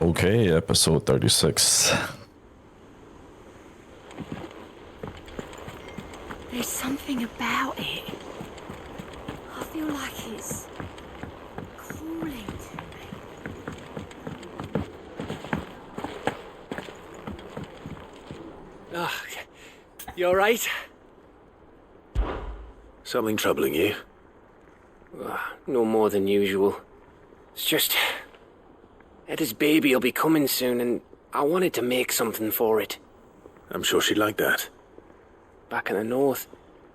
Okay, episode 36. There's something about it. I feel like it's calling to me. Ah, you all right? Something troubling you? No more than usual. It's just... Eda's baby will be coming soon, and I wanted to make something for it. I'm sure she'd like that. Back in the north,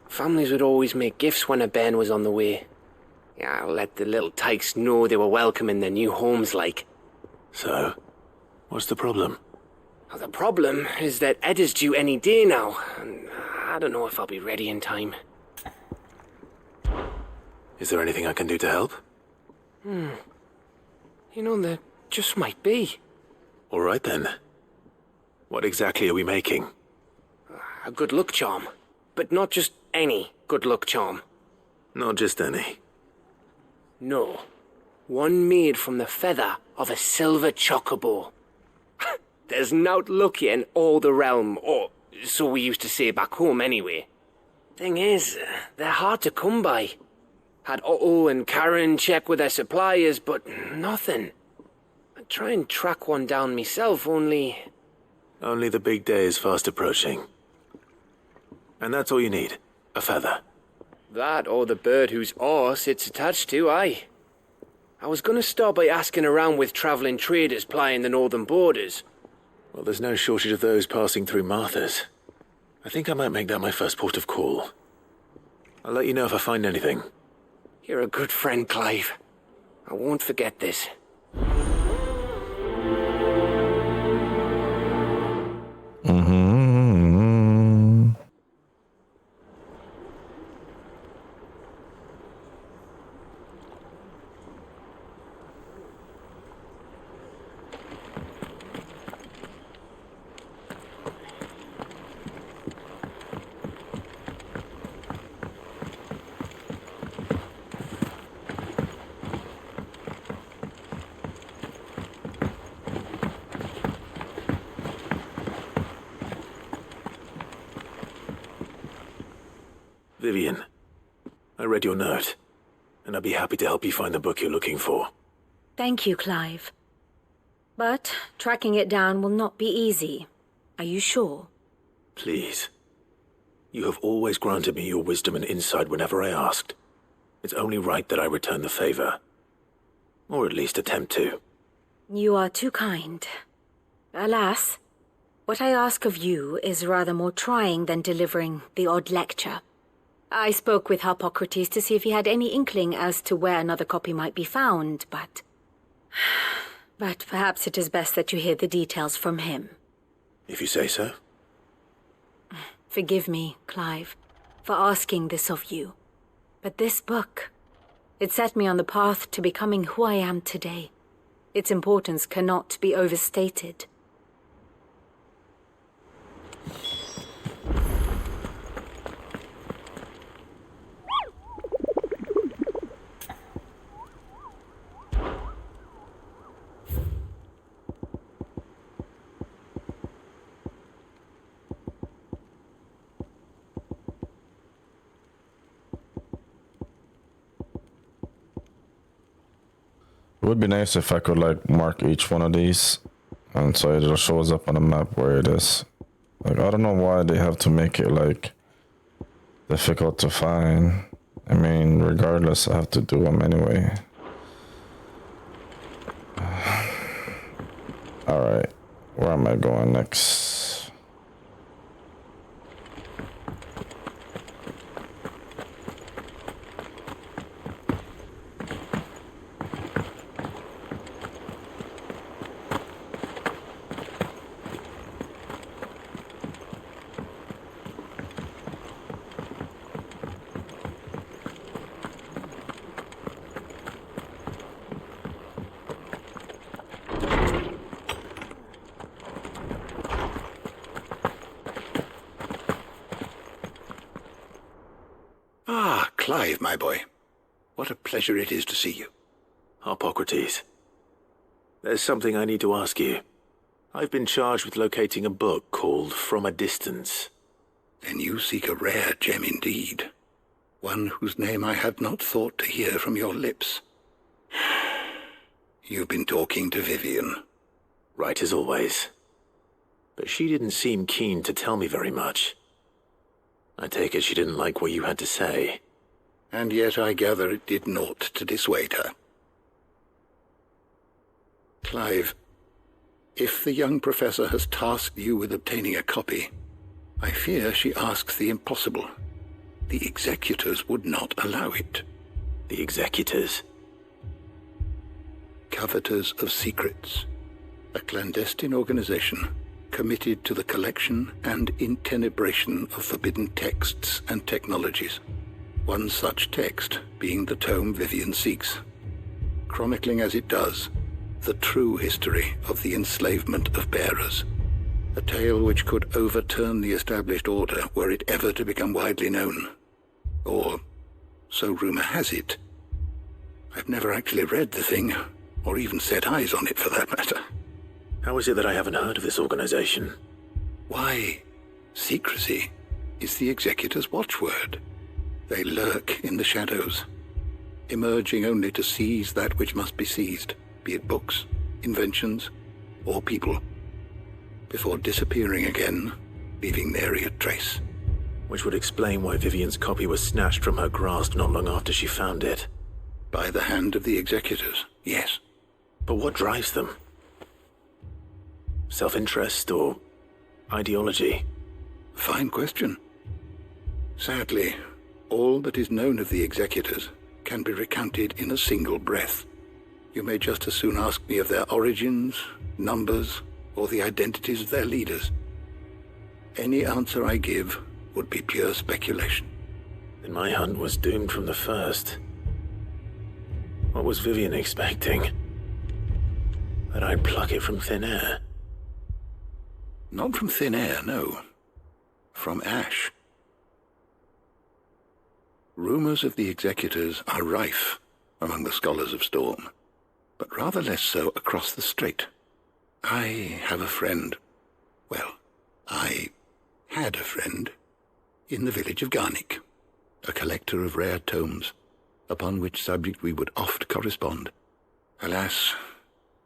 families would always make gifts when a bairn was on the way. Yeah, let the little tykes know they were welcome in their new homes, like. So, what's the problem? Well, the problem is that Eda's due any day now, and I don't know if I'll be ready in time. Is there anything I can do to help? You know, there just might be. All right then. What exactly are we making? A good luck charm. But not just any good luck charm. Not just any. No. One made from the feather of a silver chocobo. There's nowt luckier in all the realm, or so we used to say back home anyway. Thing is, they're hard to come by. Had Otto and Karen check with their suppliers, but nothing. I'd try and track one down myself, only... Only the big day is fast approaching. And that's all you need, a feather. That or the bird whose horse it's attached to, aye. I was gonna start by asking around with travelling traders plying the northern borders. Well, there's no shortage of those passing through Martha's. I think I might make that my first port of call. I'll let you know if I find anything. You're a good friend, Clive. I won't forget this. Vivian, I read your note, and I'd be happy to help you find the book you're looking for. Thank you, Clive. But tracking it down will not be easy. Are you sure? Please. You have always granted me your wisdom and insight whenever I asked. It's only right that I return the favor. Or at least attempt to. You are too kind. Alas, what I ask of you is rather more trying than delivering the odd lecture. I spoke with Hippocrates to see if he had any inkling as to where another copy might be found, but... But perhaps it is best that you hear the details from him. If you say so. Forgive me, Clive, for asking this of you. But this book, it set me on the path to becoming who I am today. Its importance cannot be overstated. It would be nice if I could like mark each one of these and so it just shows up on the map where it is. Like, I don't know why they have to make it like difficult to find. I mean, regardless, I have to do them anyway. Alright, where am I going next? Clive, my boy. What a pleasure it is to see you. Hippocrates. There's something I need to ask you. I've been charged with locating a book called From a Distance. Then you seek a rare gem indeed. One whose name I had not thought to hear from your lips. You've been talking to Vivian. Right as always. But she didn't seem keen to tell me very much. I take it she didn't like what you had to say. And yet I gather it did naught to dissuade her. Clive, if the young professor has tasked you with obtaining a copy, I fear she asks the impossible. The executors would not allow it. The executors? Coveters of Secrets, a clandestine organization committed to the collection and intenebration of forbidden texts and technologies. One such text being the tome Vivian seeks, chronicling as it does the true history of the enslavement of bearers, a tale which could overturn the established order were it ever to become widely known. Or, so rumor has it. I've never actually read the thing, or even set eyes on it for that matter. How is it that I haven't heard of this organization? Why, secrecy is the executor's watchword. They lurk in the shadows, emerging only to seize that which must be seized, be it books, inventions, or people, before disappearing again, leaving nary a trace. Which would explain why Vivian's copy was snatched from her grasp not long after she found it. By the hand of the executors, yes. But what drives them? Self-interest or ideology? Fine question. Sadly, all that is known of the executors can be recounted in a single breath. You may just as soon ask me of their origins, numbers, or the identities of their leaders. Any answer I give would be pure speculation. Then my hunt was doomed from the first. What was Vivian expecting? That I'd pluck it from thin air? Not from thin air, no. From ash. Rumors of the executors are rife among the scholars of Storm, but rather less so across the strait. I have a friend. Well, I had a friend in the village of Garnik, a collector of rare tomes, upon which subject we would oft correspond. Alas,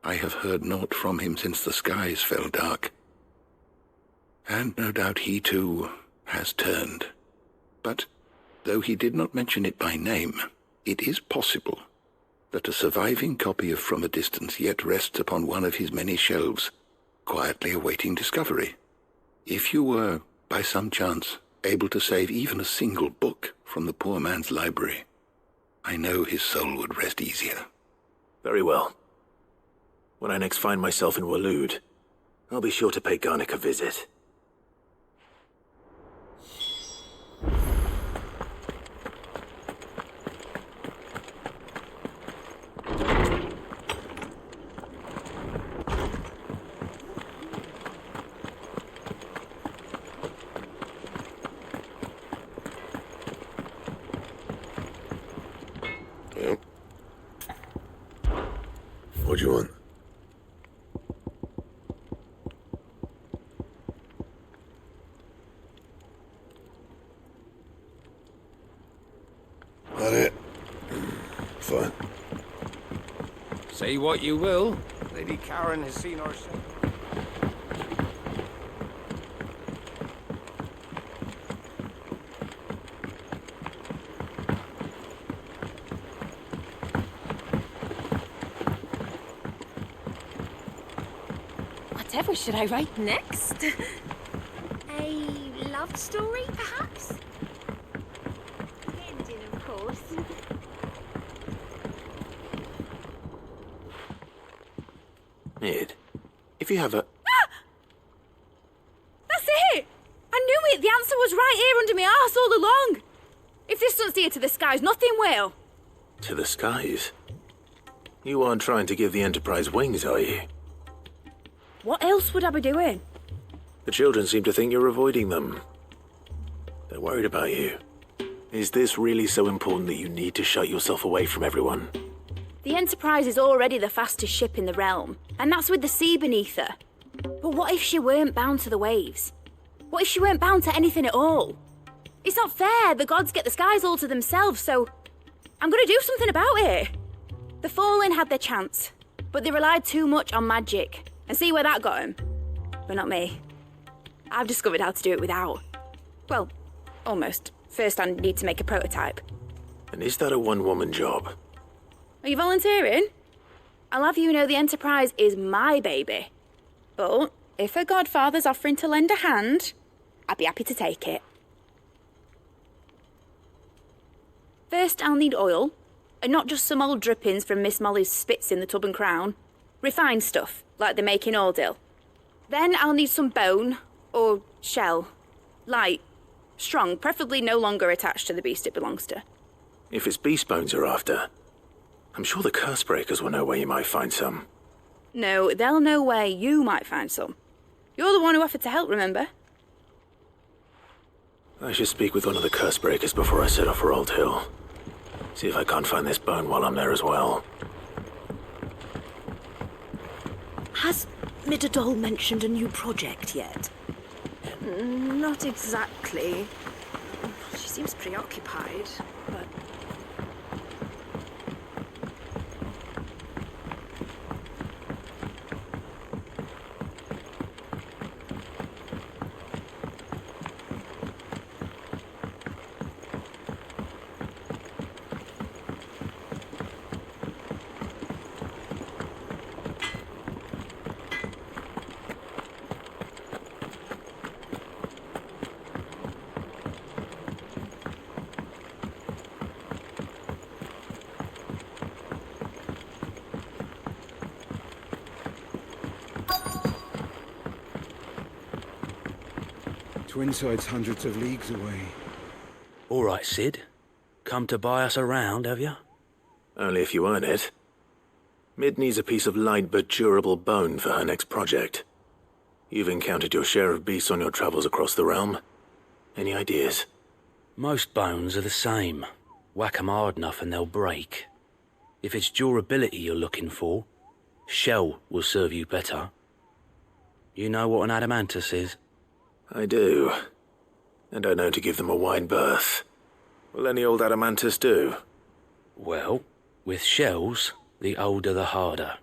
I have heard naught from him since the skies fell dark. And no doubt he, too, has turned. But, though he did not mention it by name, it is possible that a surviving copy of From a Distance yet rests upon one of his many shelves, quietly awaiting discovery. If you were, by some chance, able to save even a single book from the poor man's library, I know his soul would rest easier. Very well. When I next find myself in Waloed, I'll be sure to pay Garnik a visit. What do you want? That it? Fine. Say what you will, Lady Karen has seen our son. Whatever should I write next? A love story, perhaps? Ending, of course. Nid, if you have a... That's it! I knew it! The answer was right here under my arse all along! If this doesn't steer to the skies, nothing will! To the skies? You aren't trying to give the Enterprise wings, are you? What else would I be doing? The children seem to think you're avoiding them. They're worried about you. Is this really so important that you need to shut yourself away from everyone? The Enterprise is already the fastest ship in the realm, and that's with the sea beneath her. But what if she weren't bound to the waves? What if she weren't bound to anything at all? It's not fair. The gods get the skies all to themselves, so I'm gonna do something about it. The Fallen had their chance, but they relied too much on magic. And see where that got them? But not me. I've discovered how to do it without. Well, almost. First I need to make a prototype. And is that a one-woman job? Are you volunteering? I'll have you know the Enterprise is my baby. But if her godfather's offering to lend a hand, I'd be happy to take it. First, I'll need oil, and not just some old drippings from Miss Molly's spits in the Tub and Crown. Refined stuff, like they make in Ordil. Then I'll need some bone, or shell. Light, strong, preferably no longer attached to the beast it belongs to. If it's beast bones you're after, I'm sure the curse breakers will know where you might find some. No, they'll know where you might find some. You're the one who offered to help, remember? I should speak with one of the curse breakers before I set off for Old Hill. See if I can't find this bone while I'm there as well. Has Midadol mentioned a new project yet? Not exactly. She seems preoccupied, but... Twinside's hundreds of leagues away. All right, Sid. Come to buy us around, have you? Only if you earn it. Mid needs a piece of light but durable bone for her next project. You've encountered your share of beasts on your travels across the realm. Any ideas? Most bones are the same. Whack 'em hard enough and they'll break. If it's durability you're looking for, shell will serve you better. You know what an adamantus is? I do. And I know to give them a wide berth. Will any old adamantus do? Well, with shells, the older the harder.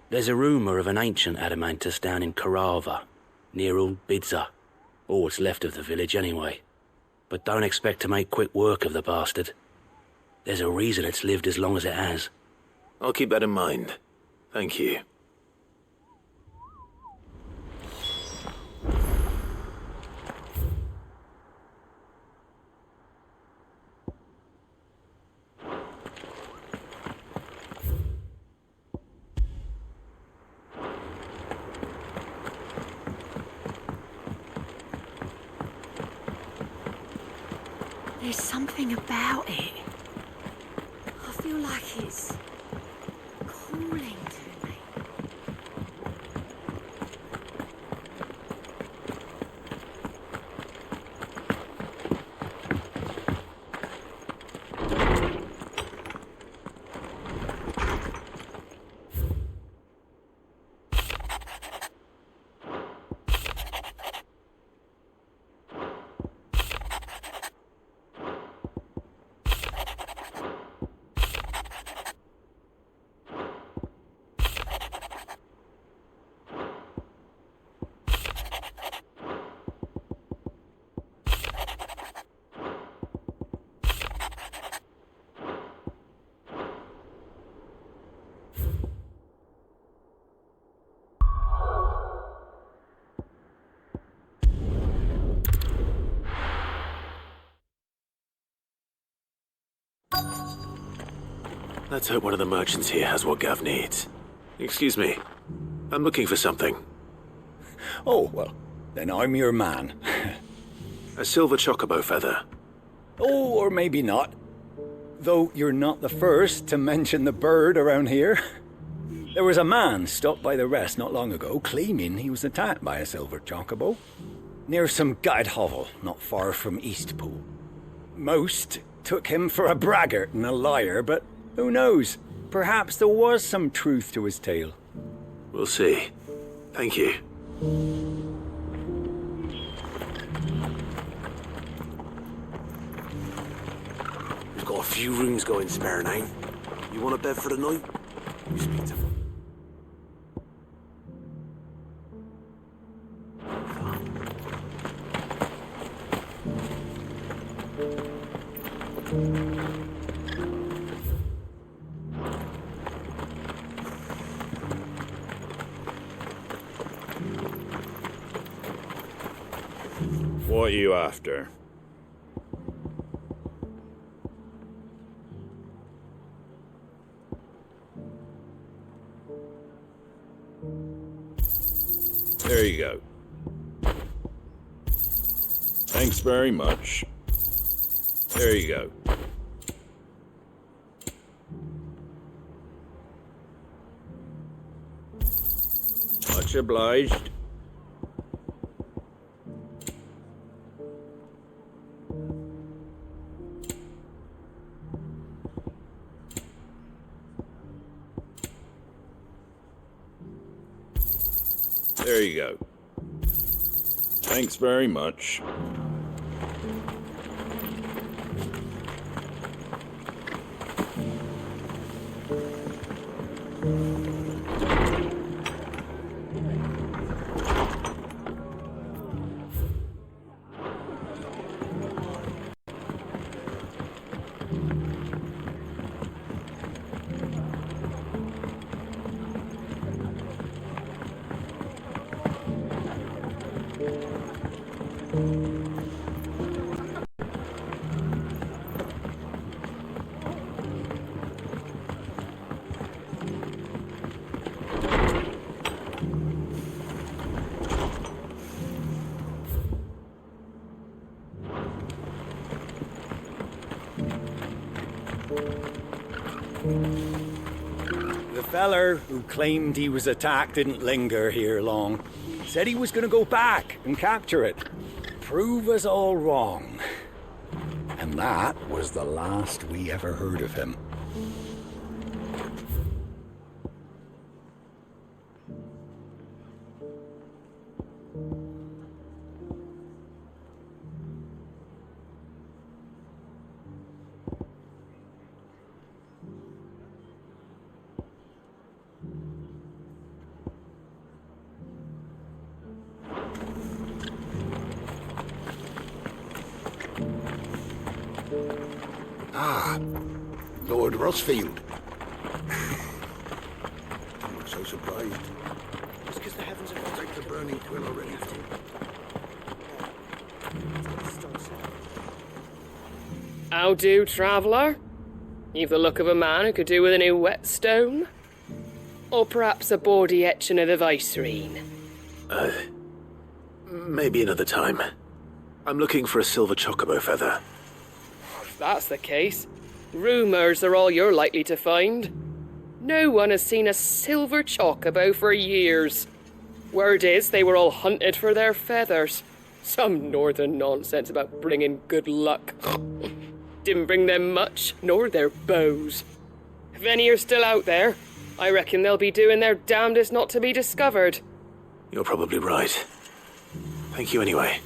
There's a rumour of an ancient adamantus down in Karava, near Old Bidza. Or what's left of the village anyway. But don't expect to make quick work of the bastard. There's a reason it's lived as long as it has. I'll keep that in mind. Thank you. There's something about it. I feel like it's calling to me. Let's hope one of the merchants here has what Gav needs. Excuse me. I'm looking for something. Oh, well, then I'm your man. A silver chocobo feather. Oh, or maybe not. Though you're not the first to mention the bird around here. There was a man stopped by the rest not long ago claiming he was attacked by a silver chocobo. Near some gutted hovel not far from Eastpool. Most took him for a braggart and a liar, but who knows? perhaps there was some truth to his tale. We'll see. Thank you. We've got a few rooms going spare now. You want a bed for the night? You speak to... What are you after? There you go. Thanks very much. There you go. Much obliged. There you go. Thanks very much. The feller who claimed he was attacked didn't linger here long. Said he was gonna go back and capture it. Prove us all wrong. And that was the last we ever heard of him. Ah, Lord Rossfield. I'm not so surprised. It's because the heavens have got take the burning quill already. How do, traveller? You've the look of a man who could do with a new whetstone. Or perhaps a bawdy etching of the Vicerine. Maybe another time. I'm looking for a silver chocobo feather. If that's the case, rumours are all you're likely to find. No one has seen a silver chocobo for years. Word is they were all hunted for their feathers. Some northern nonsense about bringing good luck. Didn't bring them much, nor their bows. If any are still out there, I reckon they'll be doing their damnedest not to be discovered. You're probably right. Thank you anyway.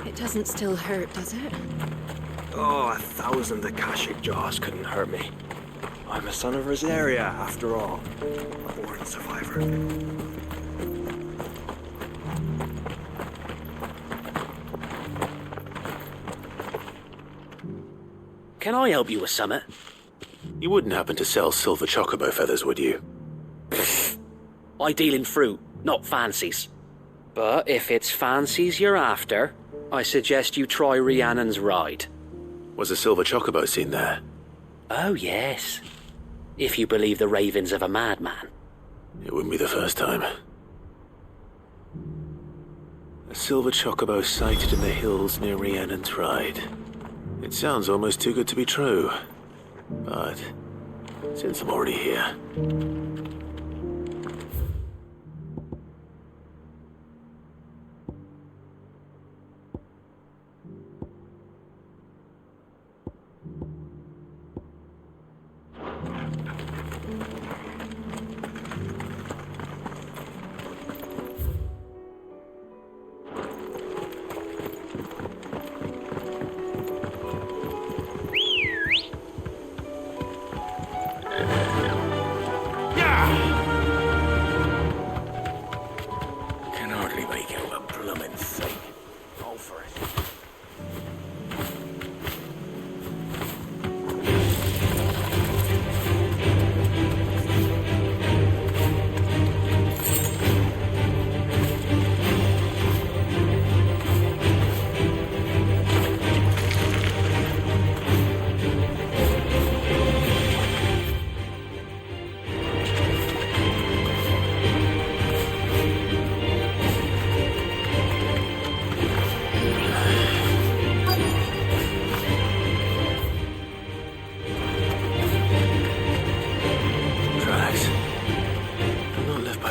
It doesn't still hurt, does it? Oh, 1,000 Akashic jars couldn't hurt me. I'm a son of Rosaria, after all. A born survivor. Can I help you with summit? You wouldn't happen to sell silver chocobo feathers, would you? I deal in fruit, not fancies. But if it's fancies you're after, I suggest you try Rhiannon's ride. Was a silver chocobo seen there? Oh, yes. If you believe the ravings of a madman. It wouldn't be the first time. A silver chocobo sighted in the hills near Rhiannon's Ride. It sounds almost too good to be true. But since I'm already here...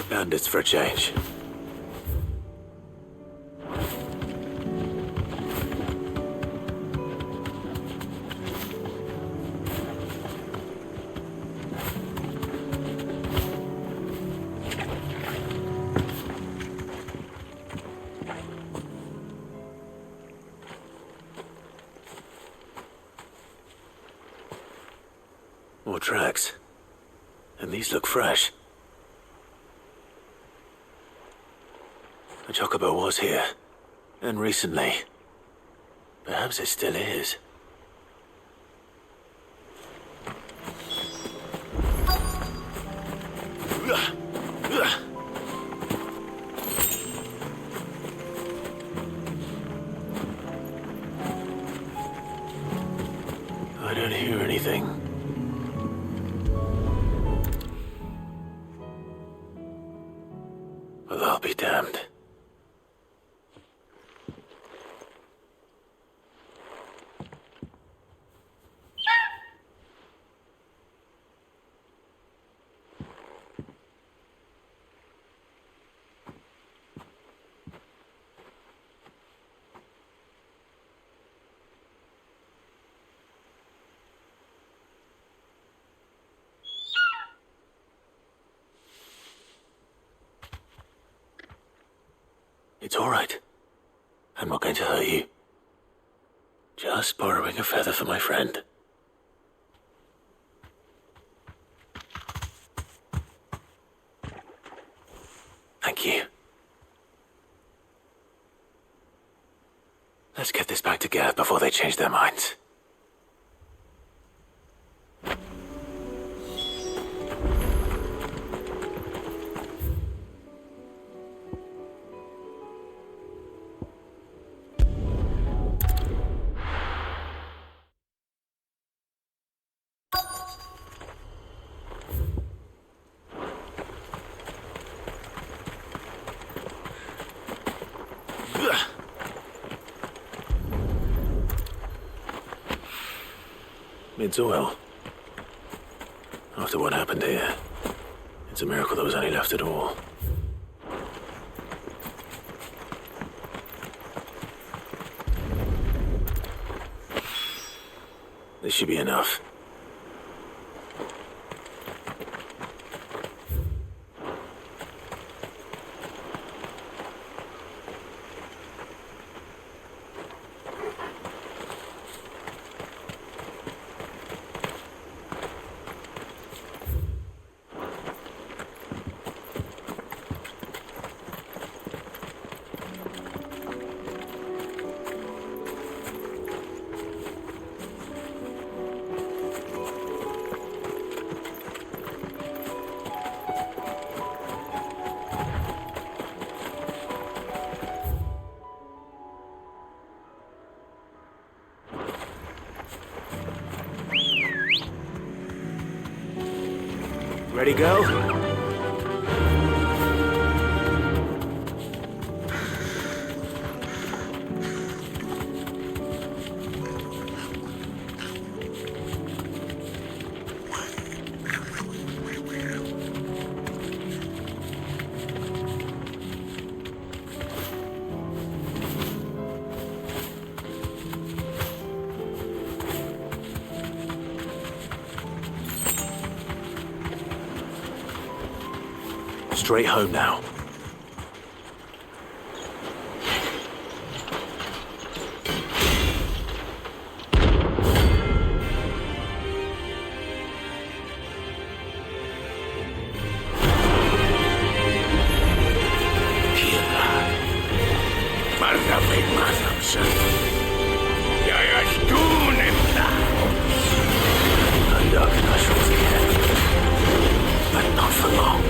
Bandits for a change. More tracks. And these look fresh. The Chocobo was here, and recently. Perhaps it still is. I don't hear anything. Well, I'll be damned. It's all right. I'm not going to hurt you. Just borrowing a feather for my friend. Thank you. Let's get this back to Gareth before they change their minds. It's oil. After what happened here, it's a miracle there was any left at all. This should be enough. Ready, go? straight home now. But not for long.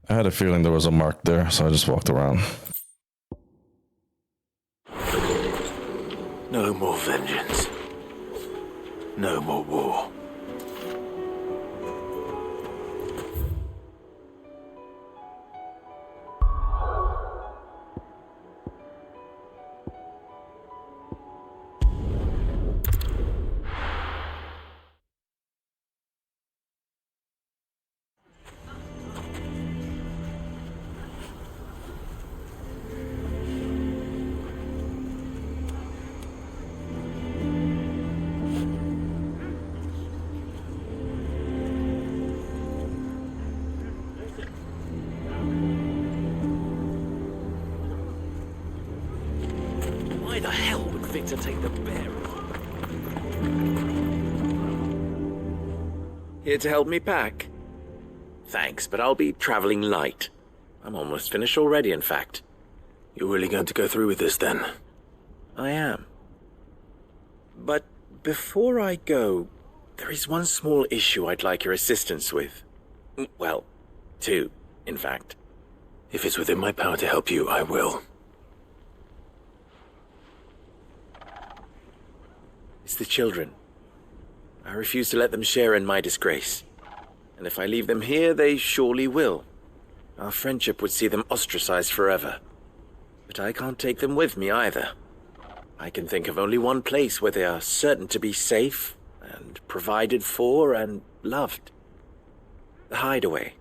I had a feeling there was a mark there, so I just walked around. No more vengeance. No more war. Why the hell would Victor take the bear? Here to help me pack? Thanks, but I'll be traveling light. I'm almost finished already, in fact. You're really going to go through with this, then? I am. But before I go, there is one small issue I'd like your assistance with. Well, two, in fact. If it's within my power to help you, I will. It's the children. I refuse to let them share in my disgrace. And if I leave them here, they surely will. Our friendship would see them ostracized forever. But I can't take them with me either. I can think of only one place where they are certain to be safe, and provided for, and loved. The Hideaway.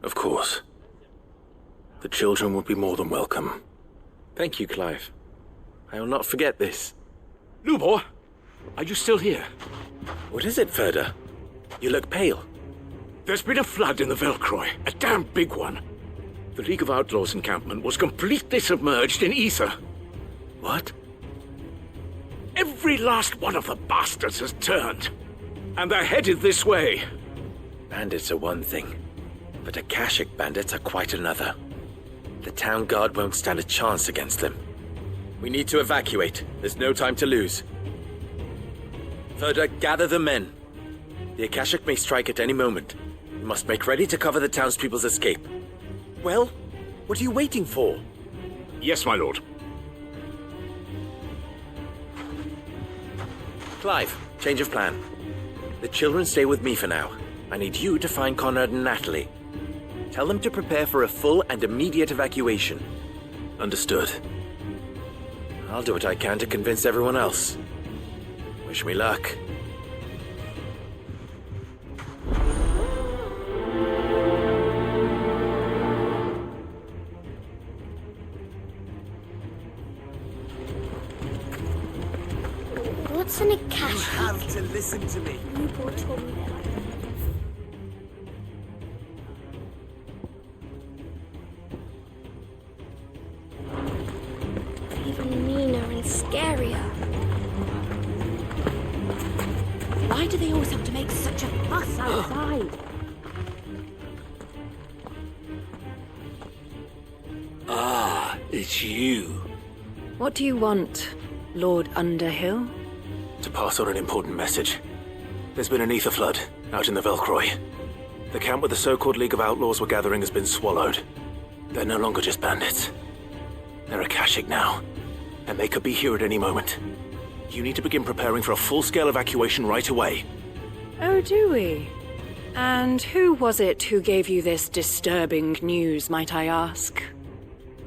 Of course. The children would be more than welcome. Thank you, Clive. I will not forget this. Lubor, are you still here? What is it, Ferda? You look pale. There's been a flood in the Velcroy, a damn big one. The League of Outlaws encampment was completely submerged in ether. What? Every last one of the bastards has turned, and they're headed this way. Bandits are one thing, but Akashic bandits are quite another. The town guard won't stand a chance against them. We need to evacuate. There's no time to lose. Ferda, gather the men. The Akashic may strike at any moment. We must make ready to cover the townspeople's escape. Well, what are you waiting for? Yes, my lord. Clive, change of plan. The children stay with me for now. I need you to find Conrad and Natalie. Tell them to prepare for a full and immediate evacuation. Understood. I'll do what I can to convince everyone else. Wish me luck. What's an Akashi? You have to listen to me. Lubor told me that. Even meaner and scarier. Why do they always have to make such a fuss outside? Ah, it's you. What do you want, Lord Underhill? To pass on an important message. There's been an ether flood out in the Velcroy. The camp where the so-called League of Outlaws were gathering has been swallowed. They're no longer just bandits. They're Akashic now, and they could be here at any moment. You need to begin preparing for a full-scale evacuation right away. Oh, do we? And who was it who gave you this disturbing news, might I ask?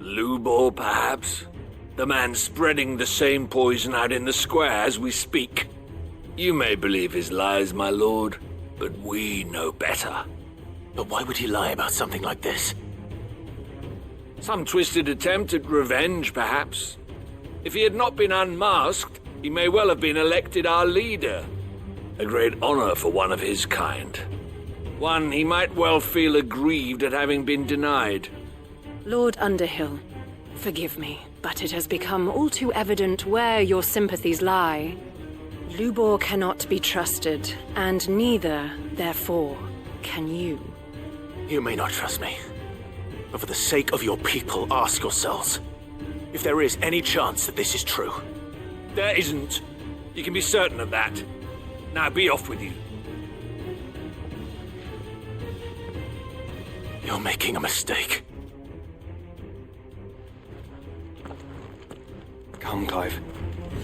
Lubor, perhaps? The man spreading the same poison out in the square as we speak. You may believe his lies, my lord, but we know better. But why would he lie about something like this? Some twisted attempt at revenge, perhaps. If he had not been unmasked, he may well have been elected our leader. A great honor for one of his kind. One he might well feel aggrieved at having been denied. Lord Underhill, forgive me, but it has become all too evident where your sympathies lie. Lubor cannot be trusted, and neither, therefore, can you. You may not trust me, but for the sake of your people, ask yourselves if there is any chance that this is true. There isn't. You can be certain of that. Now be off with you. You're making a mistake. Come, Clive.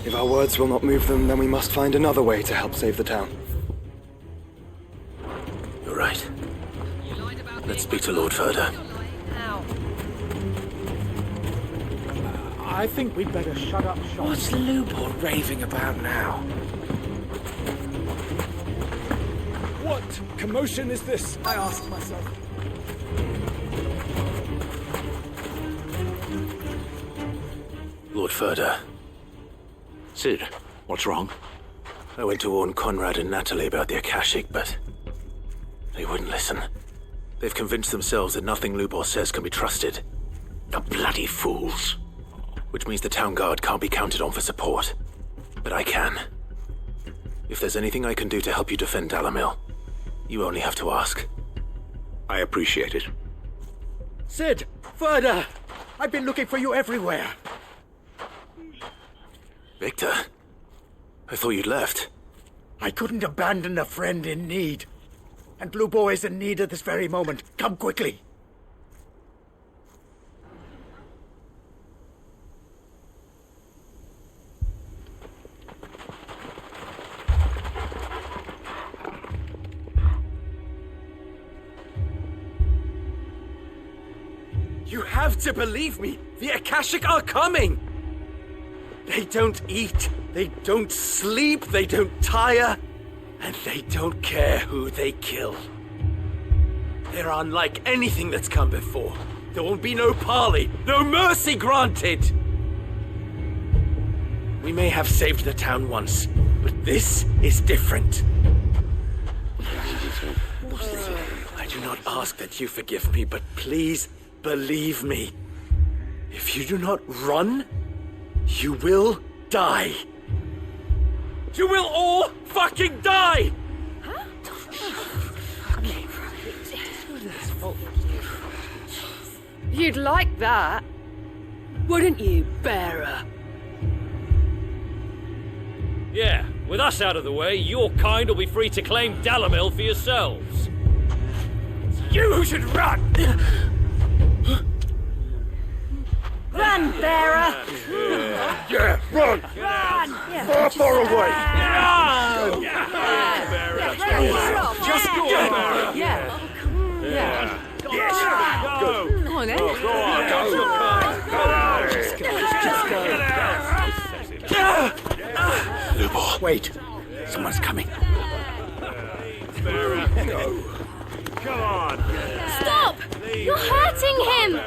If our words will not move them, then we must find another way to help save the town. You're right. Let's speak to Lord Furder. I think we'd better shut up shop. What's Lubor raving about now? What commotion is this, I ask myself. Lord Furder. Sid, what's wrong? I went to warn Conrad and Natalie about the Akashic, but they wouldn't listen. They've convinced themselves that nothing Lubor says can be trusted. The bloody fools. Which means the town guard can't be counted on for support. But I can. If there's anything I can do to help you defend Dalamil, you only have to ask. I appreciate it. Sid! Further! I've been looking for you everywhere. Victor? I thought you'd left. I couldn't abandon a friend in need. And Lubor is in need at this very moment. Come quickly. You have to believe me! The Akashic are coming! They don't eat, they don't sleep, they don't tire, and they don't care who they kill. They're unlike anything that's come before. There will be no parley, no mercy granted! We may have saved the town once, but this is different. I do not ask that you forgive me, but please believe me. If you do not run, you will die. You will all fucking die! You'd like that, wouldn't you, bearer? Yeah, with us out of the way, your kind will be free to claim Dalamil for yourselves. It's you who should run! Run, bearer! Yeah, run! Run! Far, far away! Run! Just go, bearer! Yeah. Yeah. Yes! Go! Come on, then. Go on, Lubor. Wait. Someone's coming. Go. Come on! Stop! You're hurting him!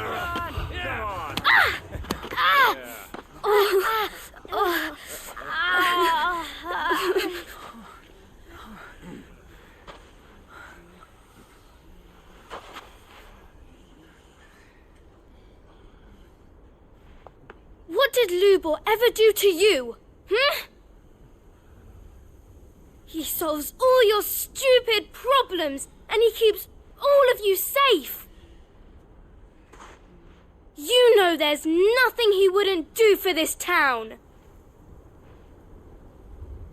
What did Lubor ever do to you? He solves all your stupid problems, and he keeps all of you safe. You know there's nothing he wouldn't do for this town.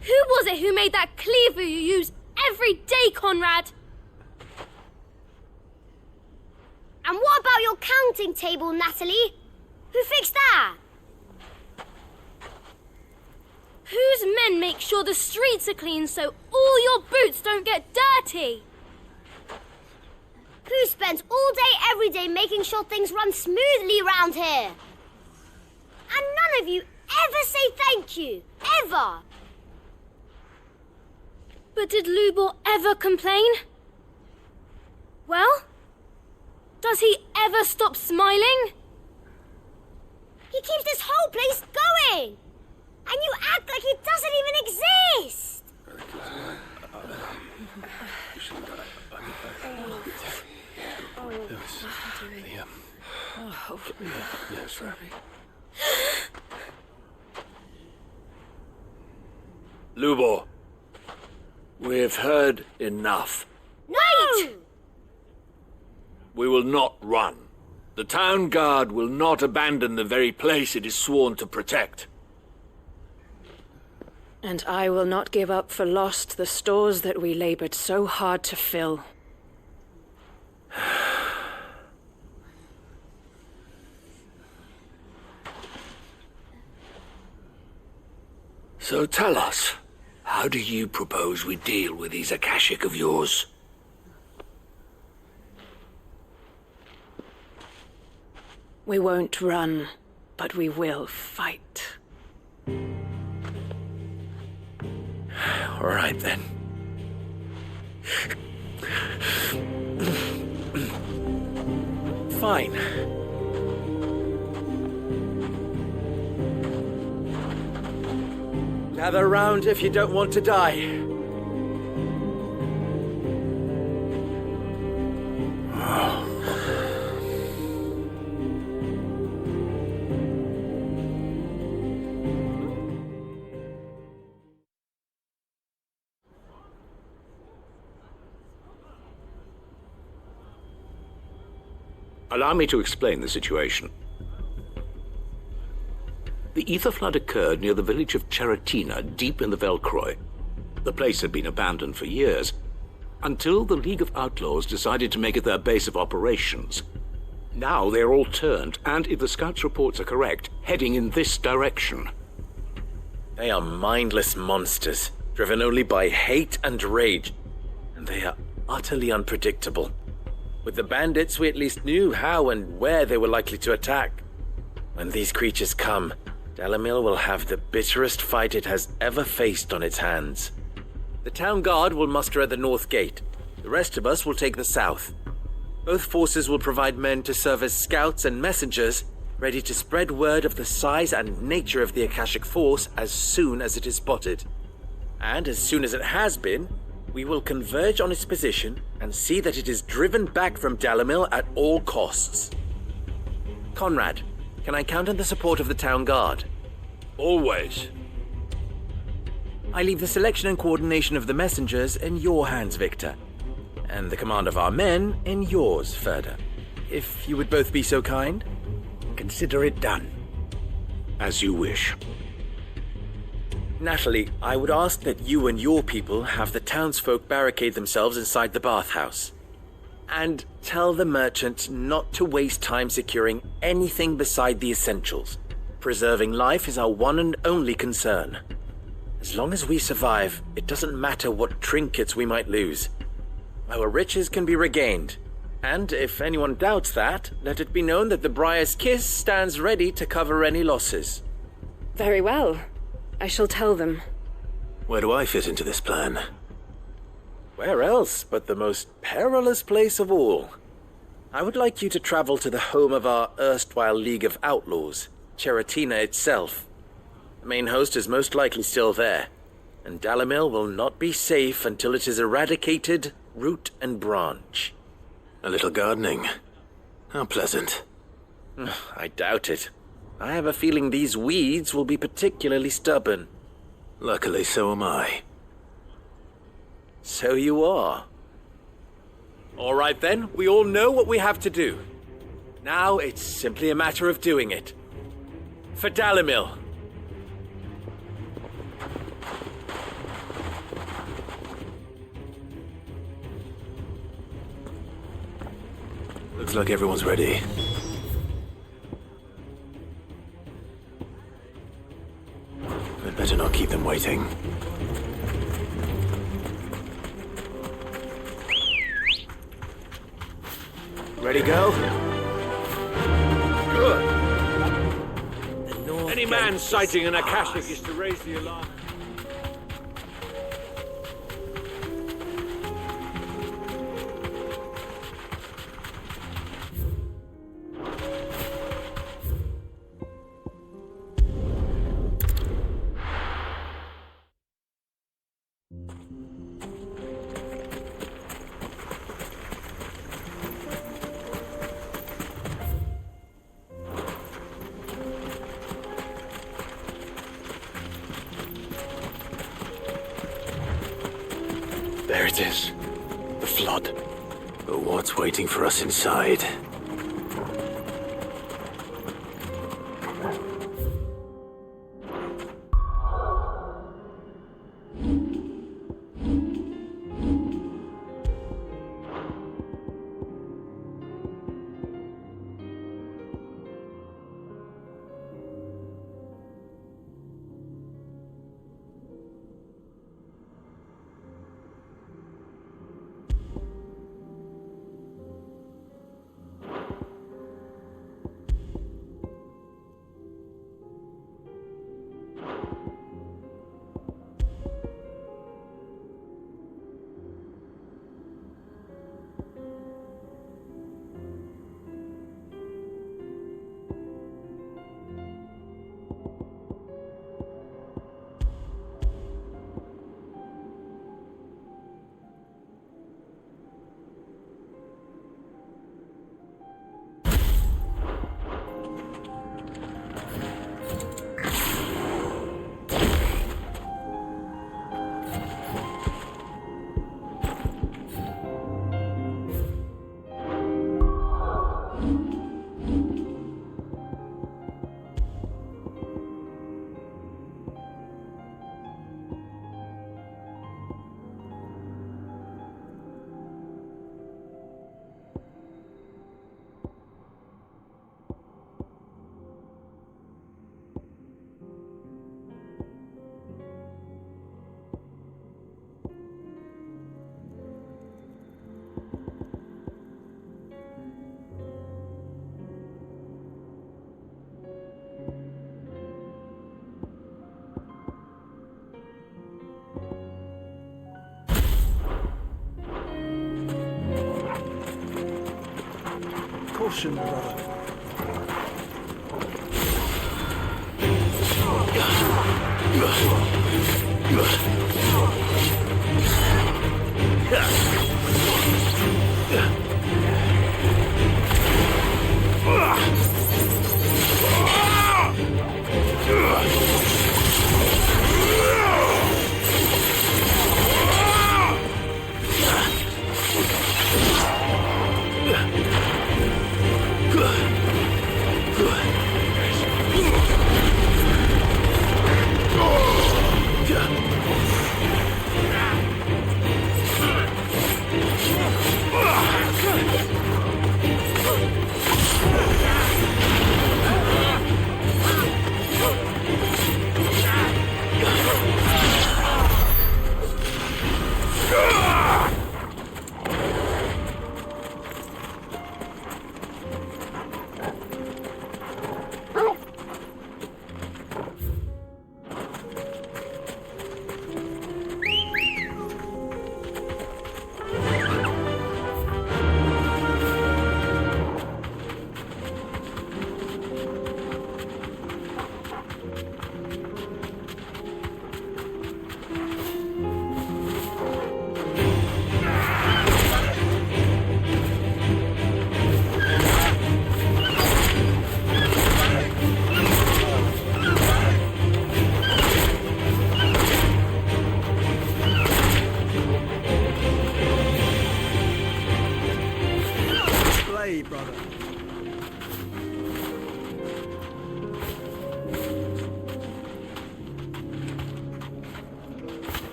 Who was it who made that cleaver you use every day, Conrad? your counting table, Natalie? Who fixed that? Whose men make sure the streets are clean so all your boots don't get dirty? Who spends all day every day making sure things run smoothly round here? And none of you ever say thank you, ever. But did Lubor ever complain? Well, does he ever stop smiling? He keeps this whole place going! And you act like it doesn't even exist! Lubor, we've heard enough. Wait! We will not run. The town guard will not abandon the very place it is sworn to protect. And I will not give up for lost the stores that we labored so hard to fill. So tell us, how do you propose we deal with these Akashic of yours? We won't run, but we will fight. All right, then. Fine. Gather round if you don't want to die. Allow me to explain the situation. The ether flood occurred near the village of Cheratina, deep in the Velcroy. The place had been abandoned for years, until the League of Outlaws decided to make it their base of operations. Now they're all turned, and if the scouts' reports are correct, heading in this direction. They are mindless monsters, driven only by hate and rage, and they are utterly unpredictable. With the bandits, we at least knew how and where they were likely to attack. When these creatures come, Dalamil will have the bitterest fight it has ever faced on its hands. The town guard will muster at the north gate. The rest of us will take the south. Both forces will provide men to serve as scouts and messengers, ready to spread word of the size and nature of the Akashic force as soon as it is spotted. And as soon as it has been, we will converge on its position and see that it is driven back from Dalamil at all costs. Conrad, can I count on the support of the town guard? Always. I leave the selection and coordination of the messengers in your hands, Victor, and the command of our men in yours, Ferda. If you would both be so kind. Consider it done. As you wish. Natalie, I would ask that you and your people have the townsfolk barricade themselves inside the bathhouse. And tell the merchant not to waste time securing anything beside the essentials. Preserving life is our one and only concern. As long as we survive, it doesn't matter what trinkets we might lose. Our riches can be regained. And if anyone doubts that, let it be known that the Briar's Kiss stands ready to cover any losses. Very well. I shall tell them. Where do I fit into this plan? Where else but the most perilous place of all? I would like you to travel to the home of our erstwhile League of Outlaws, Cheratina itself. The main host is most likely still there, and Dalamil will not be safe until it is eradicated, root and branch. A little gardening. How pleasant. I doubt it. I have a feeling these weeds will be particularly stubborn. Luckily, so am I. So you are. All right then, we all know what we have to do. Now it's simply a matter of doing it. For Dalamil. Looks like everyone's ready. I'd better not keep them waiting. Ready, go? Good. Any man sighting an Akashic is to raise the alarm. There it is. The flood. But what's waiting for us inside? Caution, brother.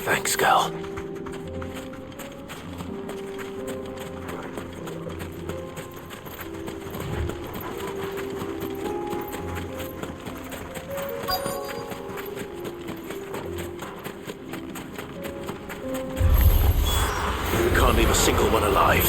Thanks, girl. can't leave a single one alive.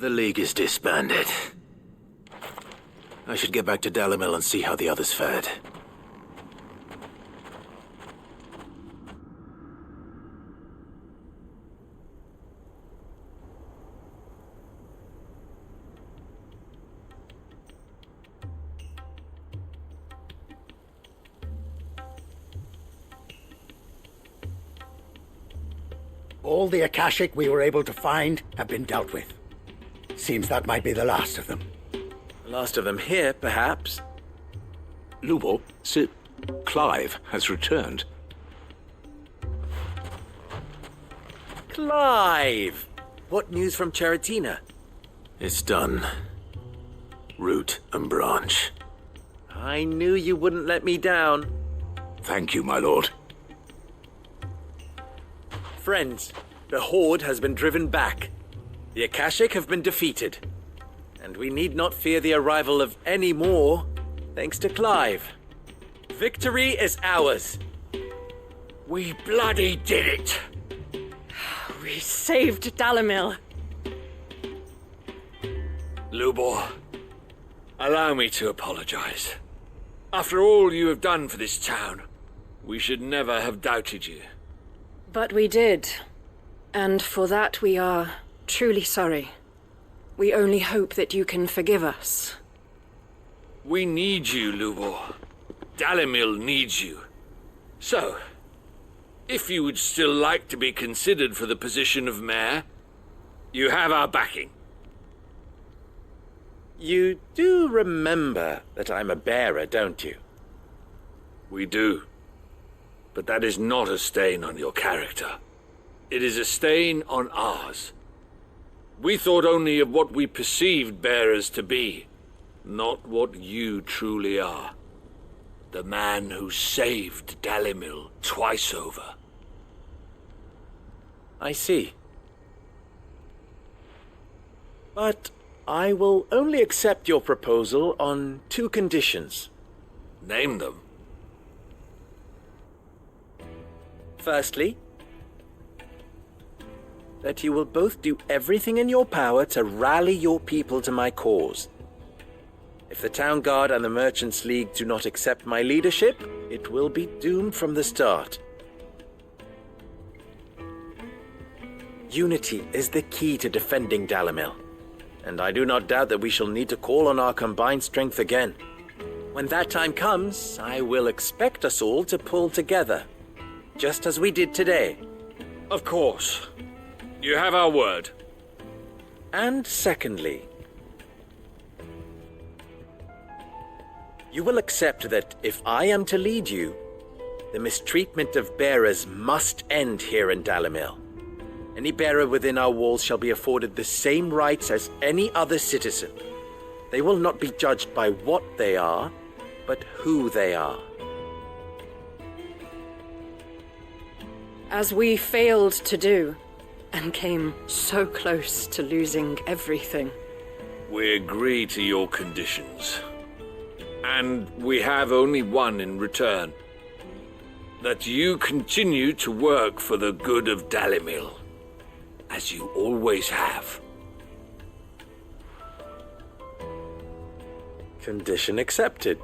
The League is disbanded. I should get back to Dalimil and see how the others fared. All the Akashic we were able to find have been dealt with. Seems that might be the last of them. The last of them here, perhaps. Lubo, Sir Clive has returned. Clive! What news from Charatina? It's done. Root and branch. I knew you wouldn't let me down. Thank you, my lord. Friends, the Horde has been driven back. The Akashic have been defeated. And we need not fear the arrival of any more, thanks to Clive. Victory is ours. We bloody did it! We saved Dalimil. Lubor, allow me to apologize. After all you have done for this town, we should never have doubted you. But we did. And for that we are truly sorry. We only hope that you can forgive us. We need you, Lubor. Dalimil needs you. So, if you would still like to be considered for the position of mayor, you have our backing. You do remember that I'm a bearer, don't you? We do. But that is not a stain on your character. It is a stain on ours. We thought only of what we perceived bearers to be, not what you truly are. The man who saved Dalimil twice over. I see. But I will only accept your proposal on 2 conditions. Name them. Firstly, that you will both do everything in your power to rally your people to my cause. If the Town Guard and the Merchants League do not accept my leadership, it will be doomed from the start. Unity is the key to defending Dalimil, and I do not doubt that we shall need to call on our combined strength again. When that time comes, I will expect us all to pull together, just as we did today. Of course. You have our word. And secondly, you will accept that if I am to lead you, the mistreatment of bearers must end here in Dalimil. Any bearer within our walls shall be afforded the same rights as any other citizen. They will not be judged by what they are, but who they are. As we failed to do, and came so close to losing everything. We agree to your conditions. And we have only one in return. That you continue to work for the good of Dalimil, as you always have. Condition accepted.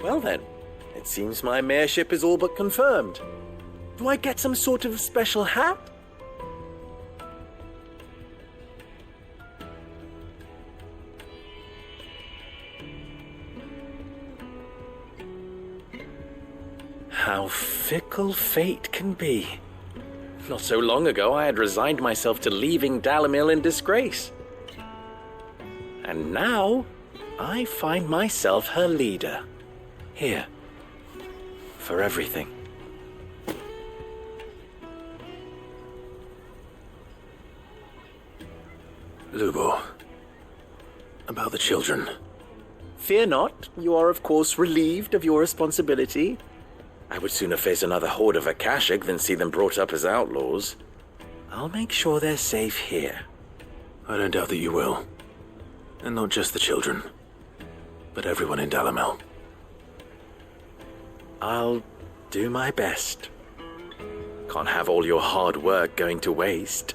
Well then, it seems my mayorship is all but confirmed. Do I get some sort of special hat? How fickle fate can be. Not so long ago, I had resigned myself to leaving Dalimil in disgrace. And now, I find myself her leader. Here. For everything. Lubo, about the children. Fear not, you are of course relieved of your responsibility. I would sooner face another horde of Akashic than see them brought up as outlaws. I'll make sure they're safe here. I don't doubt that you will. And not just the children, but everyone in Dalimil. I'll do my best. Can't have all your hard work going to waste.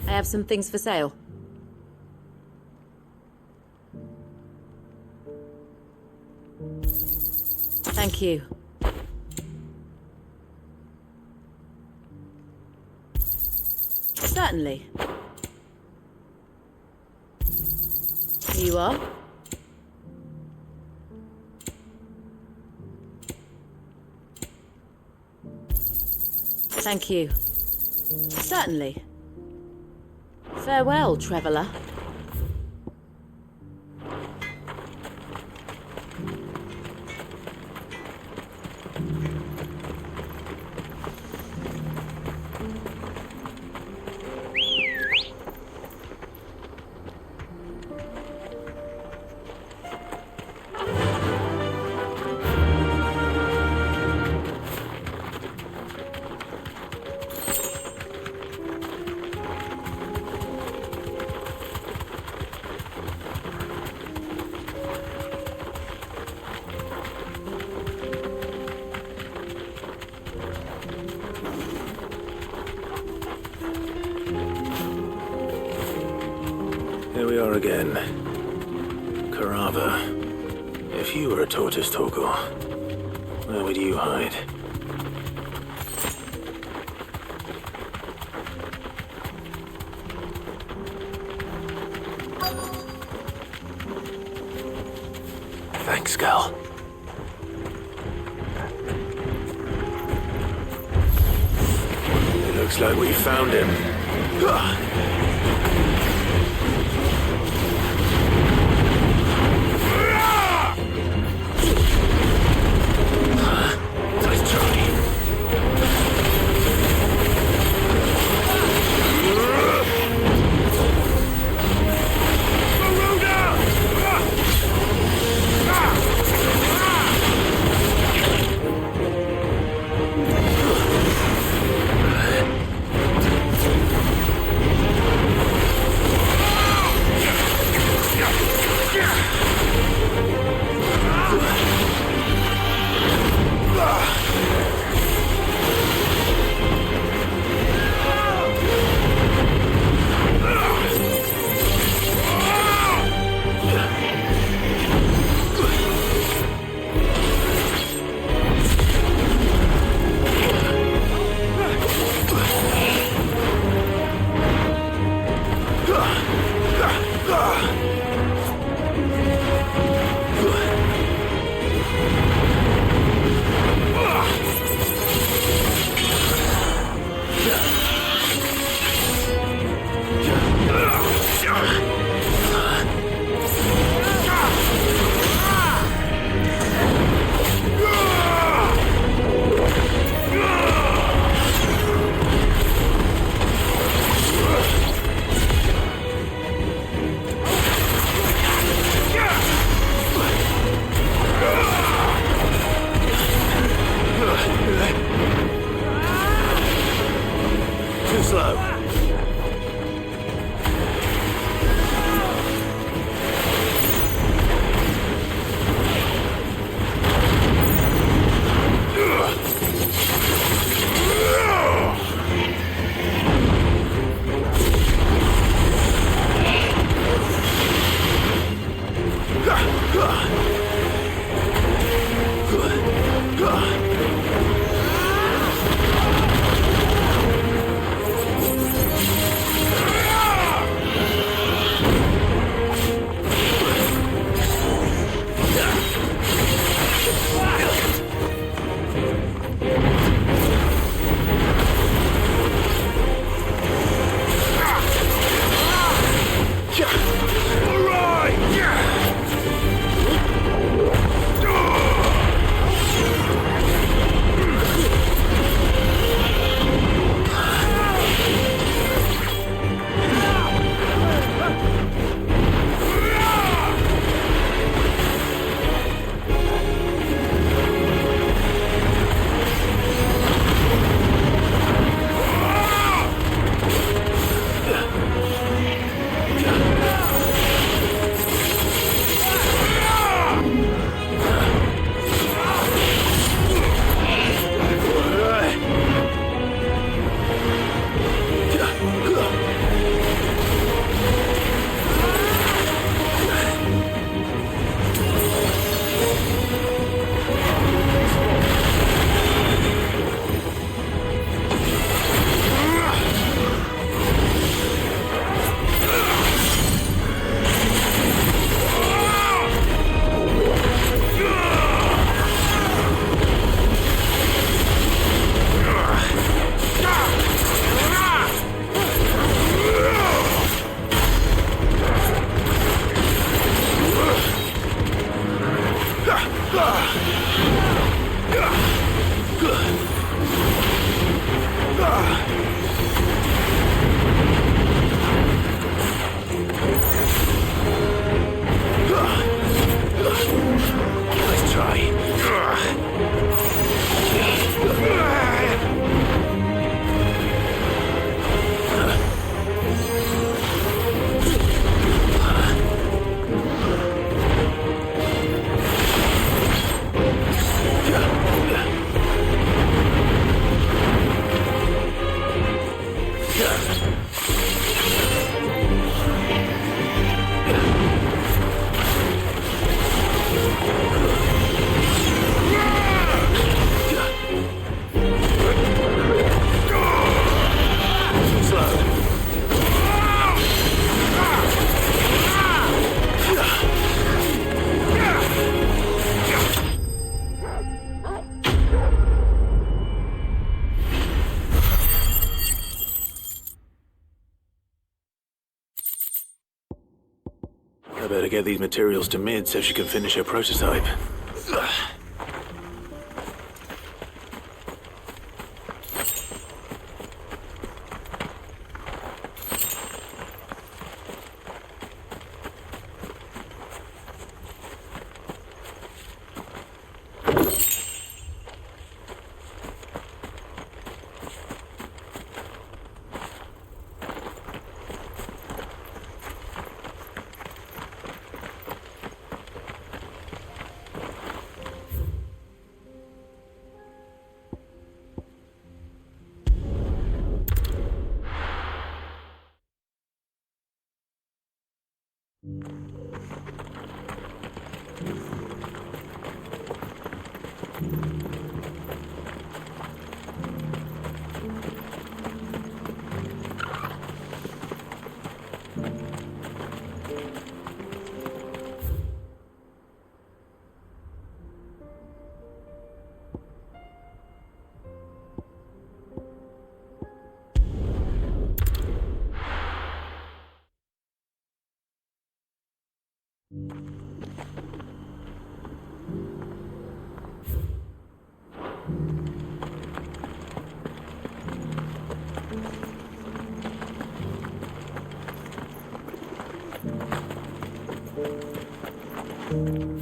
I have some things for sale. Thank you. Certainly. Here you are. Thank you. Certainly. Farewell, traveller. Here we are again. Carava. If you were a tortoise talker, where would you hide? Thanks, Gal. It looks like we found him. Nice try. Too slow. I better get these materials to Mid so she can finish her prototype.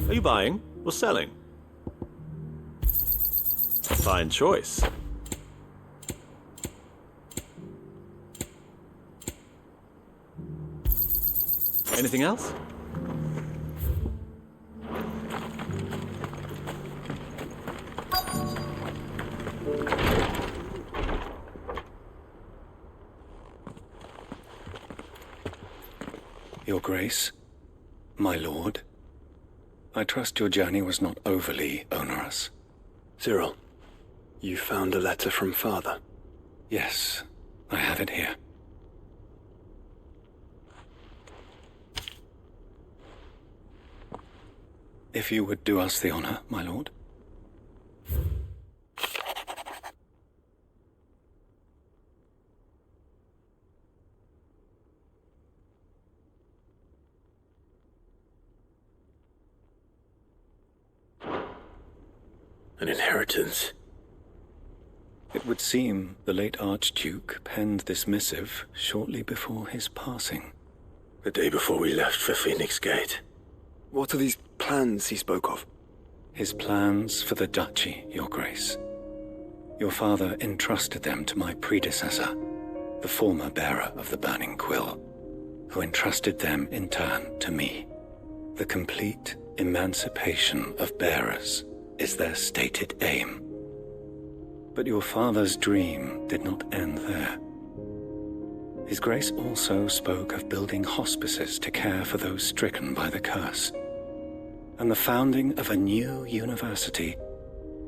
Are you buying or selling? Fine choice. Anything else? Your Grace, my lord, I trust your journey was not overly onerous. Cyril, you found a letter from Father? Yes, I have it here. If you would do us the honor, my lord. An inheritance. It would seem the late Archduke penned this missive shortly before his passing. The day before we left for Phoenix Gate. What are these plans he spoke of? His plans for the duchy, Your Grace. Your father entrusted them to my predecessor, the former bearer of the Burning Quill, who entrusted them in turn to me. The complete emancipation of bearers is their stated aim. But your father's dream did not end there. His Grace also spoke of building hospices to care for those stricken by the curse, and the founding of a new university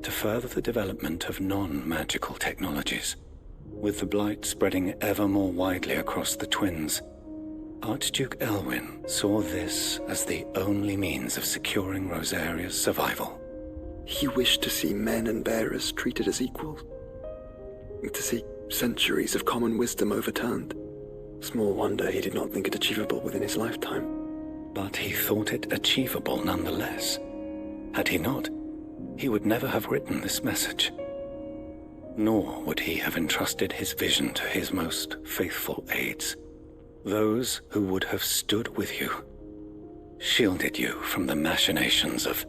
to further the development of non-magical technologies. With the blight spreading ever more widely across the twins, Archduke Elwyn saw this as the only means of securing Rosaria's survival. He wished to see men and bearers treated as equals. To see centuries of common wisdom overturned. Small wonder he did not think it achievable within his lifetime. But he thought it achievable nonetheless. Had he not, he would never have written this message. Nor would he have entrusted his vision to his most faithful aides, those who would have stood with you, shielded you from the machinations of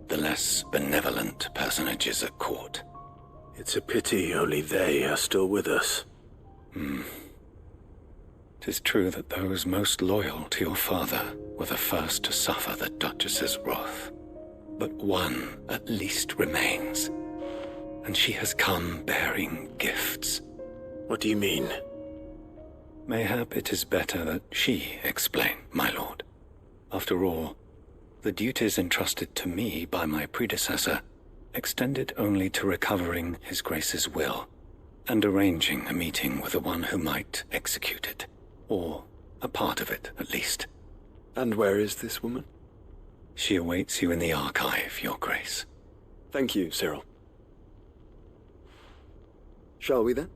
the less benevolent personages at court. It's a pity only they are still with us. 'Tis true that those most loyal to your father were the first to suffer the Duchess's wrath. But one at least remains, and she has come bearing gifts. What do you mean? Mayhap it is better that she explain, my lord. After all, the duties entrusted to me by my predecessor extended only to recovering His Grace's will and arranging a meeting with the one who might execute it, or a part of it at least. And where is this woman? She awaits you in the archive, Your Grace. Thank you, Cyril. Shall we then?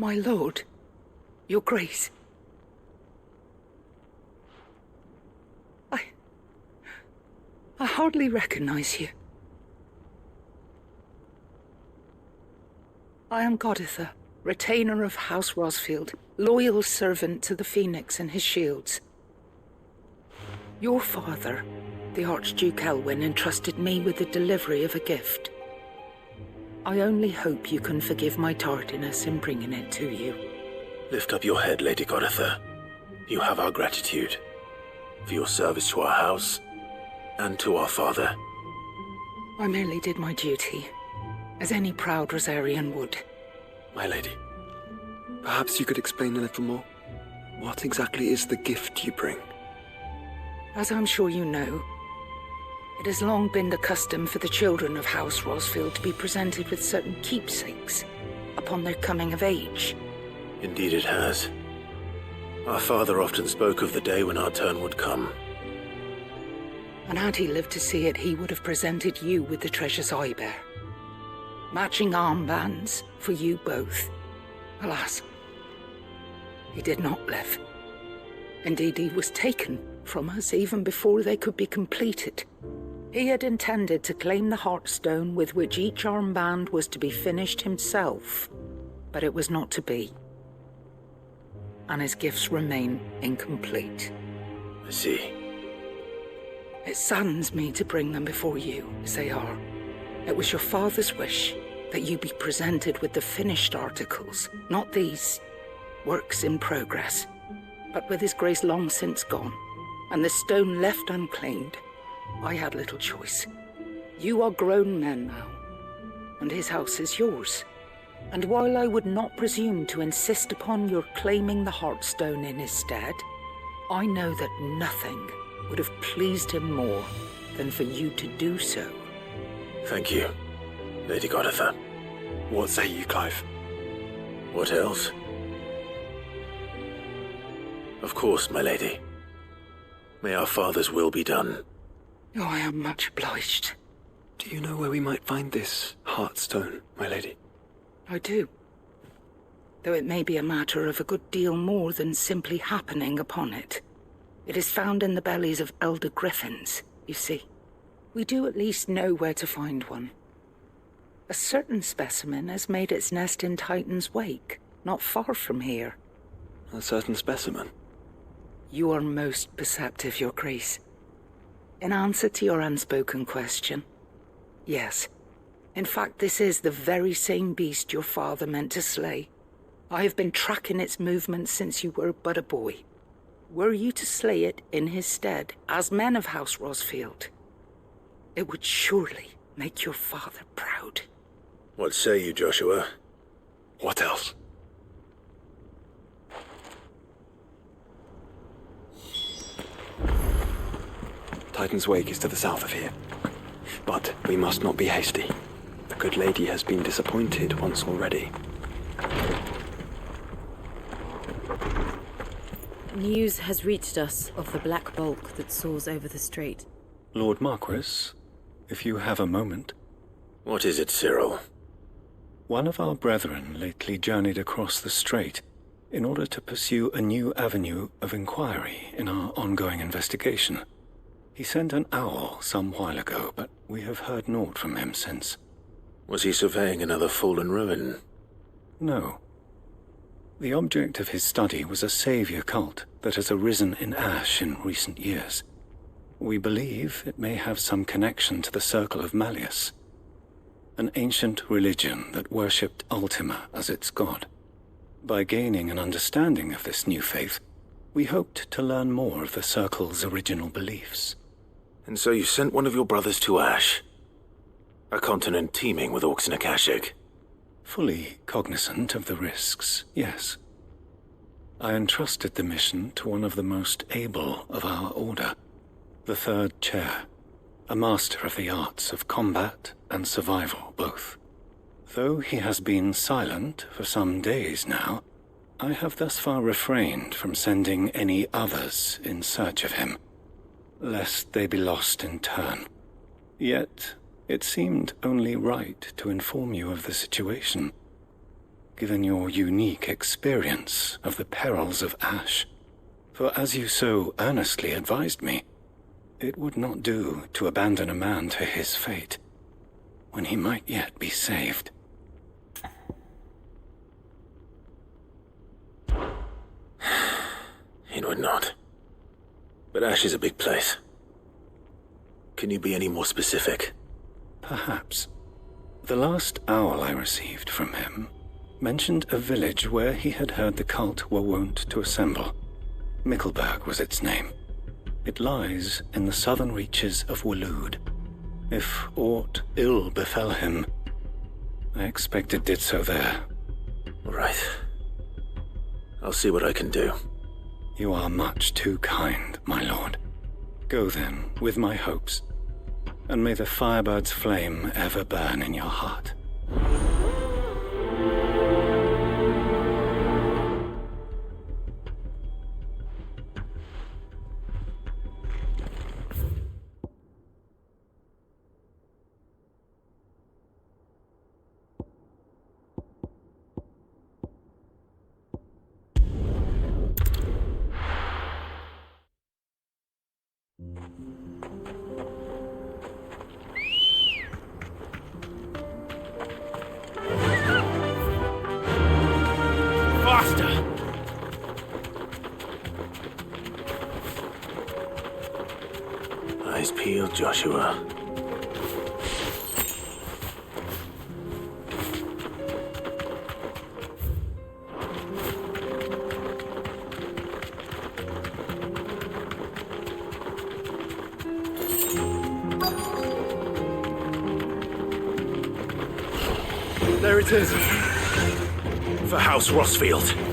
My lord, your grace. I hardly recognize you. I am Goditha, retainer of House Rosfield, loyal servant to the Phoenix and his shields. Your father, the Archduke Elwyn, entrusted me with the delivery of a gift. I only hope you can forgive my tardiness in bringing it to you. Lift up your head, Lady Goditha. You have our gratitude for your service to our house and to our father. I merely did my duty, as any proud Rosarian would. My lady, perhaps you could explain a little more? What exactly is the gift you bring? As I'm sure you know, it has long been the custom for the children of House Rosfield to be presented with certain keepsakes upon their coming of age. Indeed it has. Our father often spoke of the day when our turn would come. And had he lived to see it, he would have presented you with the treasures I bear. Matching armbands for you both. Alas, he did not live. Indeed, he was taken from us even before they could be completed. He had intended to claim the Heartstone with which each armband was to be finished himself, but it was not to be. And his gifts remain incomplete. I see. It saddens me to bring them before you, as they are. It was your father's wish that you be presented with the finished articles, not these works in progress. But with his grace long since gone, and the stone left unclaimed, I had little choice. You are grown men now, and his house is yours. And while I would not presume to insist upon your claiming the Heartstone in his stead, I know that nothing would have pleased him more than for you to do so. Thank you, Lady Goditha. What say you, Clive? What else? Of course, my lady. May our father's will be done. Oh, I am much obliged. Do you know where we might find this Heartstone, my lady? I do. Though it may be a matter of a good deal more than simply happening upon it. It is found in the bellies of elder griffins, you see. We do at least know where to find one. A certain specimen has made its nest in Titan's Wake, not far from here. A certain specimen? You are most perceptive, Your Grace. In answer to your unspoken question, yes. In fact, this is the very same beast your father meant to slay. I have been tracking its movements since you were but a boy. Were you to slay it in his stead, as men of House Rosfield, it would surely make your father proud. What say you, Joshua? What else? Titan's Wake is to the south of here. But we must not be hasty. The good lady has been disappointed once already. News has reached us of the black bulk that soars over the strait. Lord Marquis, if you have a moment. What is it, Cyril? One of our brethren lately journeyed across the strait in order to pursue a new avenue of inquiry in our ongoing investigation. He sent an owl some while ago, but we have heard naught from him since. Was he surveying another fallen ruin? No. The object of his study was a savior cult that has arisen in Ash in recent years. We believe it may have some connection to the Circle of Malleus, an ancient religion that worshipped Ultima as its god. By gaining an understanding of this new faith, we hoped to learn more of the Circle's original beliefs. And so you sent one of your brothers to Ash, a continent teeming with orcs and Akashic. Fully cognizant of the risks, yes. I entrusted the mission to one of the most able of our order, the Third Chair, a master of the arts of combat and survival both. Though he has been silent for some days now, I have thus far refrained from sending any others in search of him, lest they be lost in turn. Yet, it seemed only right to inform you of the situation. given your unique experience of the perils of Ash. For as you so earnestly advised me, it would not do to abandon a man to his fate, when he might yet be saved. It would not. But Ash is a big place. Can you be any more specific? Perhaps. The last owl I received from him mentioned a village where he had heard the cult were wont to assemble. Mickleburg was its name. It lies in the southern reaches of Waloed. If aught ill befell him, I expect it did so there. Right. I'll see what I can do. You are much too kind, my lord. Go then, with my hopes, and may the firebird's flame ever burn in your heart. Eyes peeled, Joshua. There it is. For House Rossfield.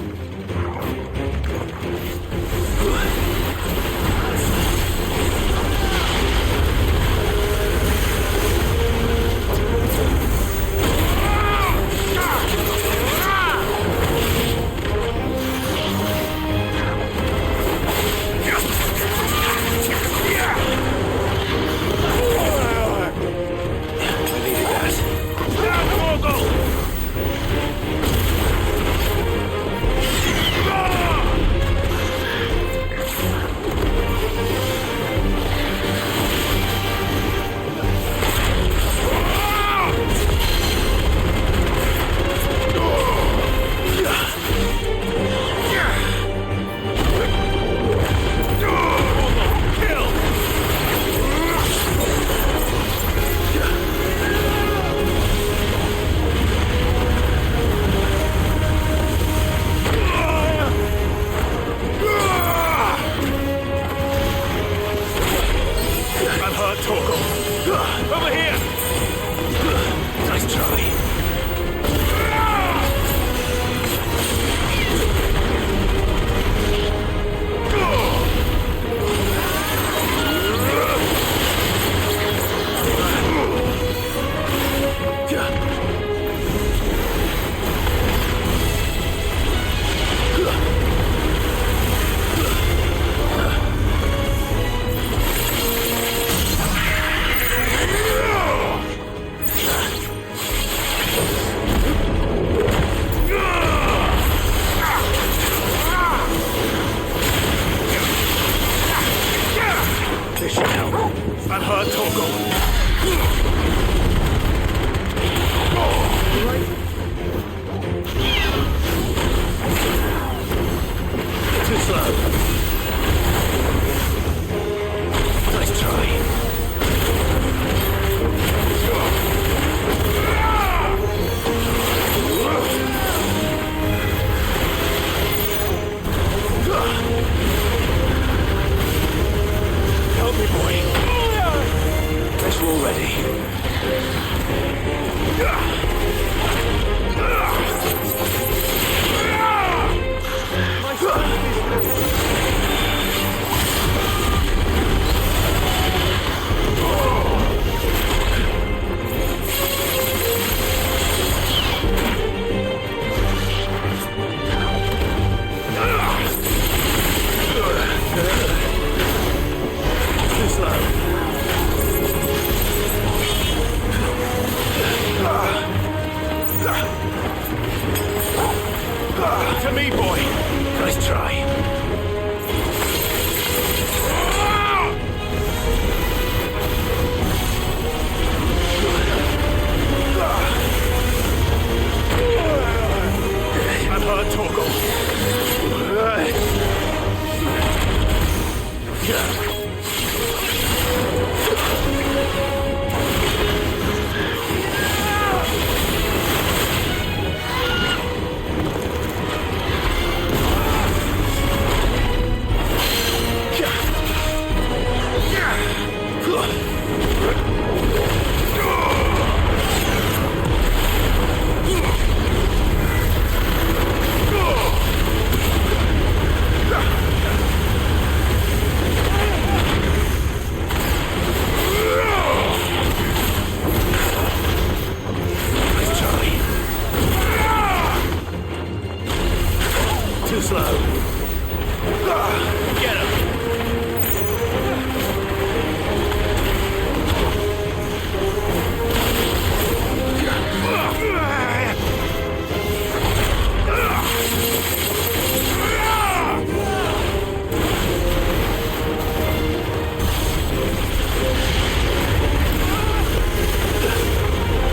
Get him!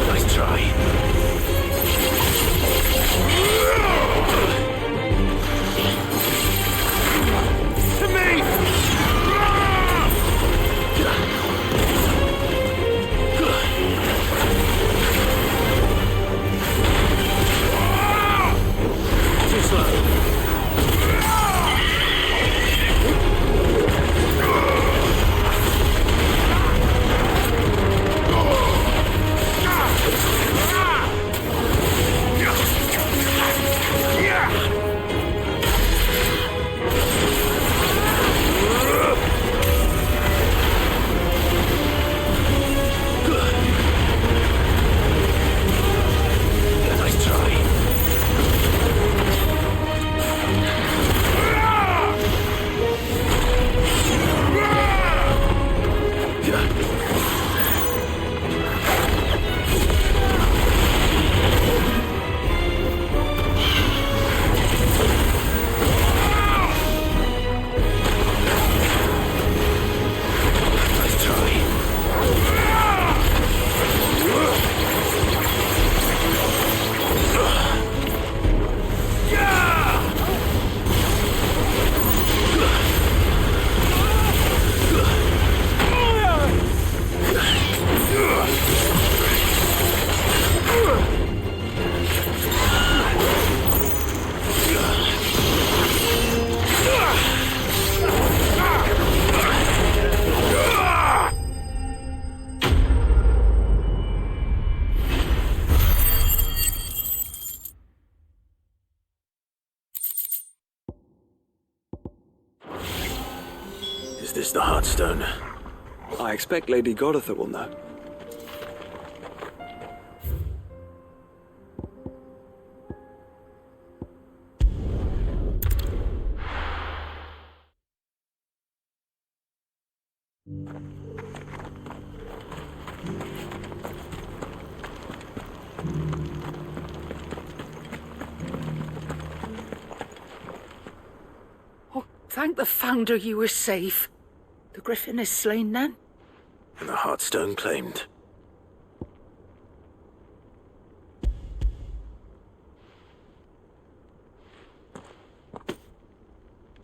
Nice try. To me! Too slow. Nice try. Nice try. Is this the Heartstone? I expect Lady Goditha will know. Oh, thank the Founder you were safe. The Griffin is slain then? And the Heartstone claimed.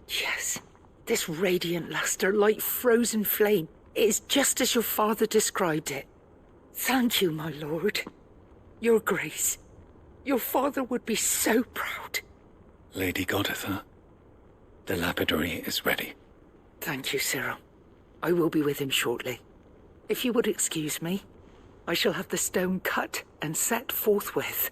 Yes. This radiant luster, like frozen flame, it is just as your father described it. Thank you, my lord. Your grace. Your father would be so proud. Lady Goditha, the lapidary is ready. Thank you, Cyril. I will be with him shortly. If you would excuse me, I shall have the stone cut and set forthwith.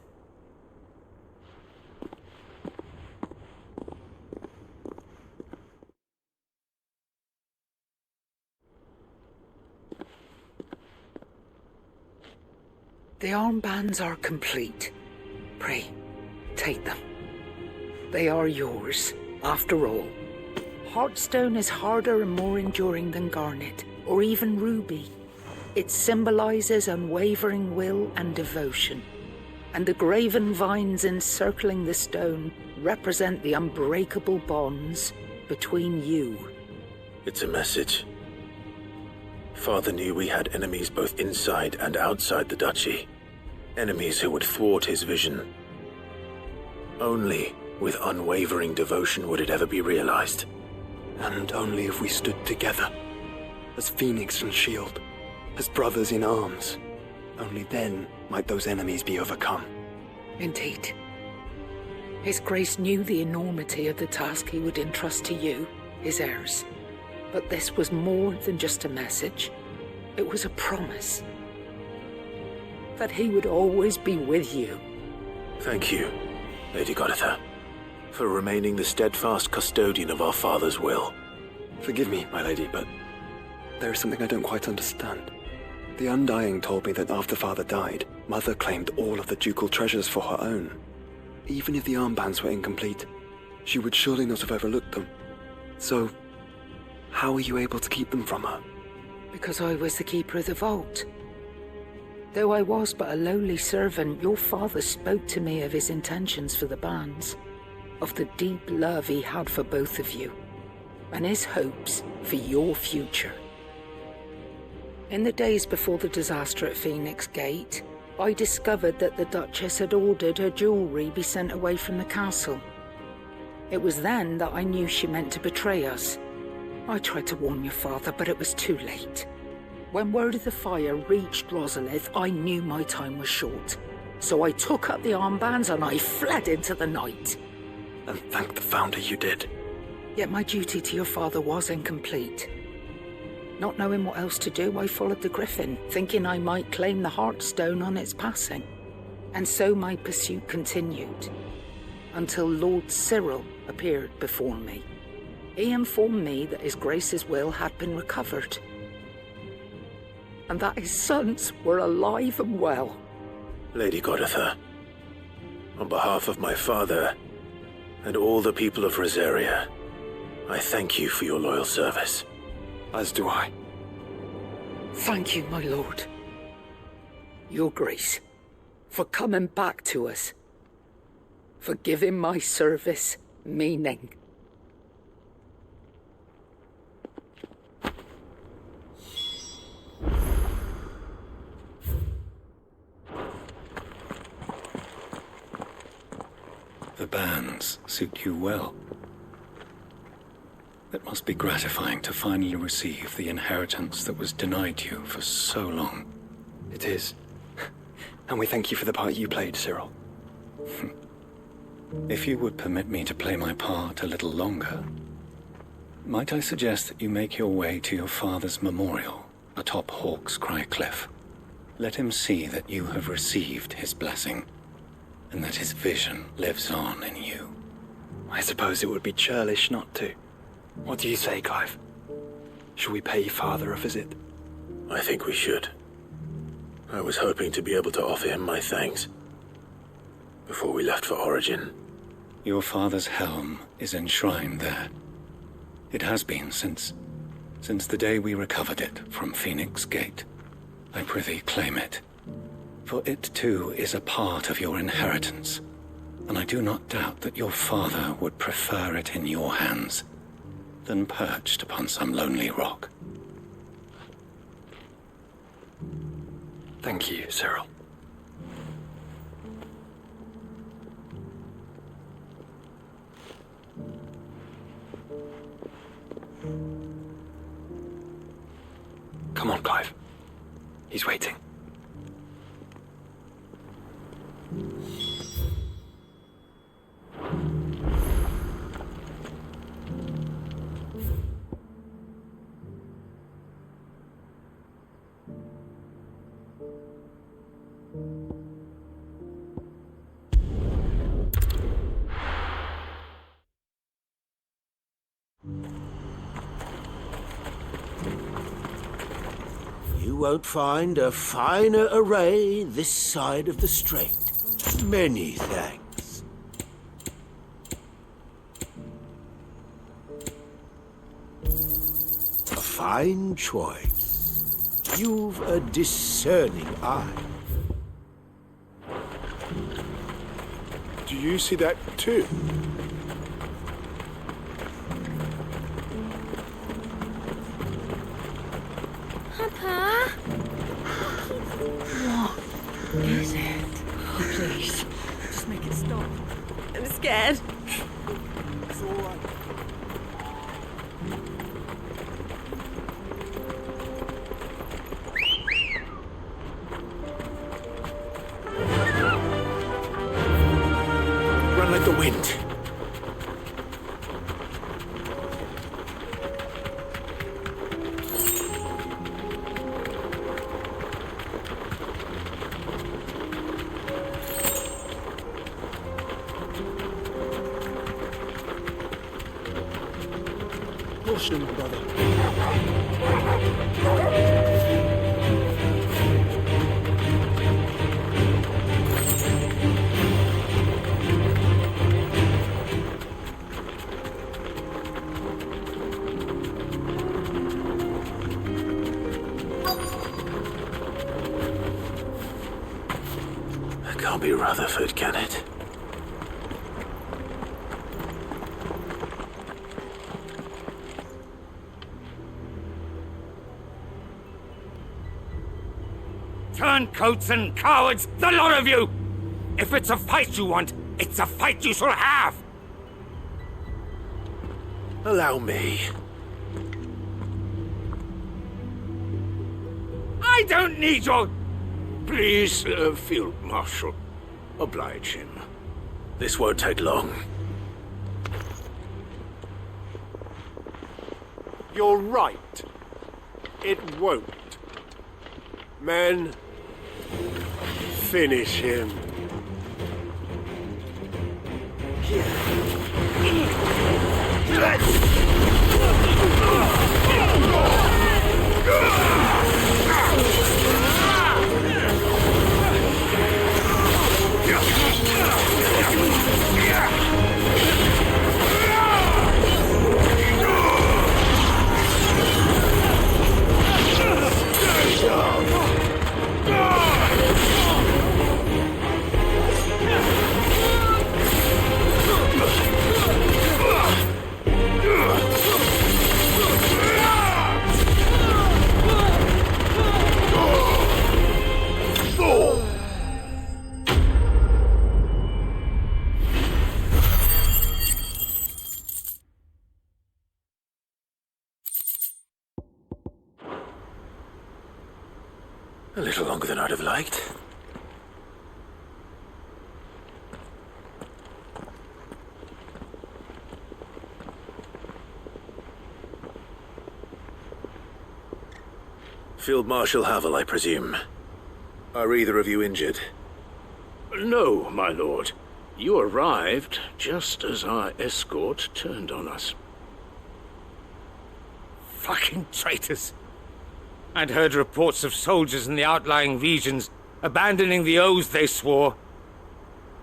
The armbands are complete. Pray, take them. They are yours, after all. Heartstone is harder and more enduring than garnet, or even ruby. It symbolizes unwavering will and devotion, and the graven vines encircling the stone represent the unbreakable bonds between you. It's a message. Father knew we had enemies both inside and outside the duchy. Enemies who would thwart his vision. Only with unwavering devotion would it ever be realized. And only if we stood together, as Phoenix and Shield, as brothers in arms. Only then might those enemies be overcome. Indeed. His Grace knew the enormity of the task he would entrust to you, his heirs. But this was more than just a message. It was a promise. That he would always be with you. Thank you, Lady Goditha, for remaining the steadfast custodian of our father's will. Forgive me, my lady, but there is something I don't quite understand. The Undying told me that after Father died, Mother claimed all of the ducal treasures for her own. Even if the armbands were incomplete, she would surely not have overlooked them. So, how were you able to keep them from her? Because I was the keeper of the vault. Though I was but a lowly servant, your father spoke to me of his intentions for the bands, of the deep love he had for both of you, and his hopes for your future. In the days before the disaster at Phoenix Gate, I discovered that the Duchess had ordered her jewelry be sent away from the castle. It was then that I knew she meant to betray us. I tried to warn your father, but it was too late. When word of the fire reached Rosalith, I knew my time was short. So I took up the armbands and I fled into the night. And thank the Founder you did. Yet my duty to your father was incomplete. Not knowing what else to do, I followed the Griffin, thinking I might claim the Heartstone on its passing. And so my pursuit continued, until Lord Cyril appeared before me. He informed me that His Grace's will had been recovered, and that his sons were alive and well. Lady Goditha, on behalf of my father and all the people of Rosaria, I thank you for your loyal service. As do I. Thank you, my lord. Your Grace, for coming back to us, for giving my service meaning. The bands suit you well. It must be gratifying to finally receive the inheritance that was denied you for so long. It is. And we thank you for the part you played, Cyril. If you would permit me to play my part a little longer, might I suggest that you make your way to your father's memorial atop Hawk's Cry Cliff? Let him see that you have received his blessing, and that his vision lives on in you. I suppose it would be churlish not to. What do you say, Clive? Should we pay Father a visit? I think we should. I was hoping to be able to offer him my thanks before we left for Origin. Your father's helm is enshrined there. It has been since the day we recovered it from Phoenix Gate. I prithee claim it, for it too is a part of your inheritance, and I do not doubt that your father would prefer it in your hands than perched upon some lonely rock. Thank you, Cyril. Come on, Clive. He's waiting. You won't find a finer array this side of the strait. Many thanks. A fine choice. You've a discerning eye. Do you see that too? Papa? What is it? Oh, please. Just make it stop. I'm scared. It's all right. Run like the wind. Caution, brother. be Rutherford, can it? Turncoats and cowards, the lot of you! If it's a fight you want, it's a fight you shall have! Allow me. I don't need your... Please, Field Marshal, oblige him. This won't take long. You're right. It won't. Men, finish him. A little longer than I'd have liked. Field Marshal Havel, I presume. Are either of you injured? No, my lord. You arrived just as our escort turned on us. Fucking traitors! I'd heard reports of soldiers in the outlying regions abandoning the oaths they swore.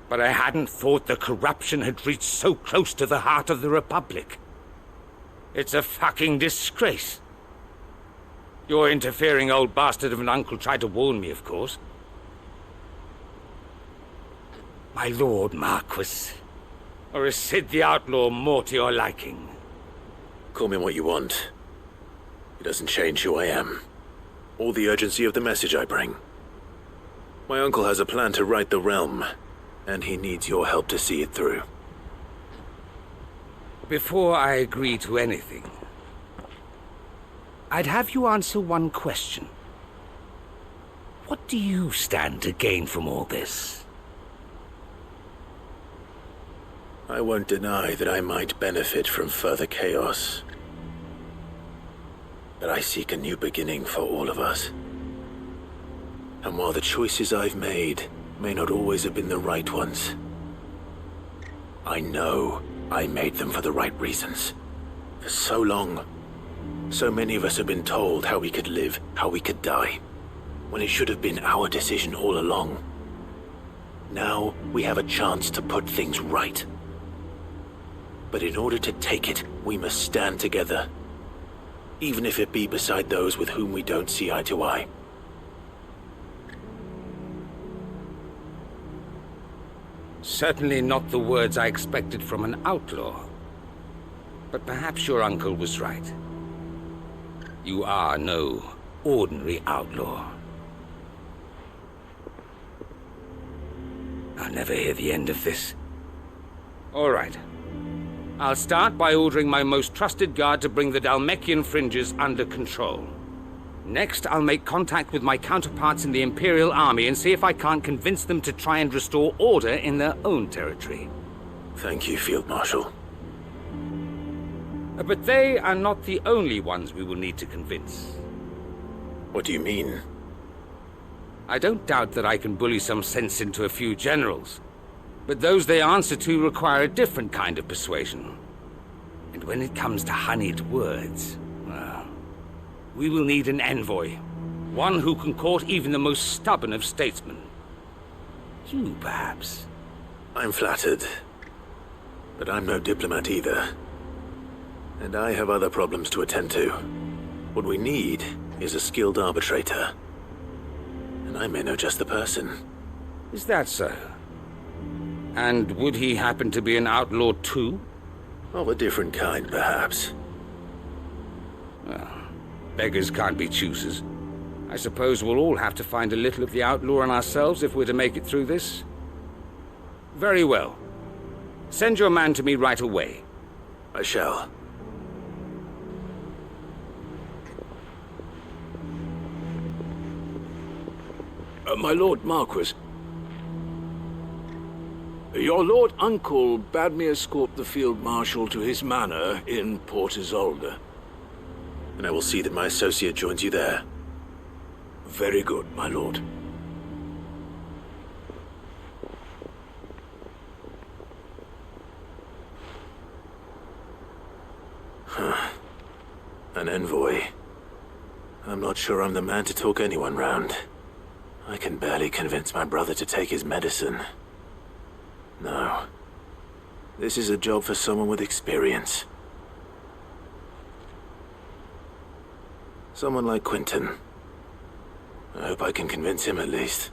But I hadn't thought the corruption had reached so close to the heart of the Republic. It's a fucking disgrace. Your interfering old bastard of an uncle tried to warn me, of course. My lord Marquis. Or is Sid the Outlaw more to your liking? Call me what you want. It doesn't change who I am, or the urgency of the message I bring. My uncle has a plan to right the realm, and he needs your help to see it through. Before I agree to anything, I'd have you answer one question. What do you stand to gain from all this? I won't deny that I might benefit from further chaos. But I seek a new beginning for all of us. And while the choices I've made may not always have been the right ones, I know I made them for the right reasons. For so long, so many of us have been told how we could live, how we could die, when it should have been our decision all along. Now we have a chance to put things right. But in order to take it, we must stand together, even if it be beside those with whom we don't see eye to eye. Certainly not the words I expected from an outlaw. But perhaps your uncle was right. You are no ordinary outlaw. I'll never hear the end of this. All right. I'll start by ordering my most trusted guard to bring the Dhalmekian fringes under control. Next, I'll make contact with my counterparts in the Imperial Army and see if I can't convince them to try and restore order in their own territory. Thank you, Field Marshal. But they are not the only ones we will need to convince. What do you mean? I don't doubt that I can bully some sense into a few generals. But those they answer to require a different kind of persuasion. And when it comes to honeyed words, well, we will need an envoy. One who can court even the most stubborn of statesmen. You, perhaps. I'm flattered. But I'm no diplomat either. And I have other problems to attend to. What we need is a skilled arbitrator. And I may know just the person. Is that so? And would he happen to be an outlaw too? Of a different kind, perhaps. Well, beggars can't be choosers. I suppose we'll all have to find a little of the outlaw in ourselves if we're to make it through this. Very well. Send your man to me right away. I shall. My Lord Marquis, your Lord Uncle bade me escort the Field Marshal to his manor in Port Isolde. And I will see that my associate joins you there. Very good, my lord. An envoy. I'm not sure I'm the man to talk anyone round. I can barely convince my brother to take his medicine. No. This is a job for someone with experience. Someone like Quentin. I hope I can convince him at least.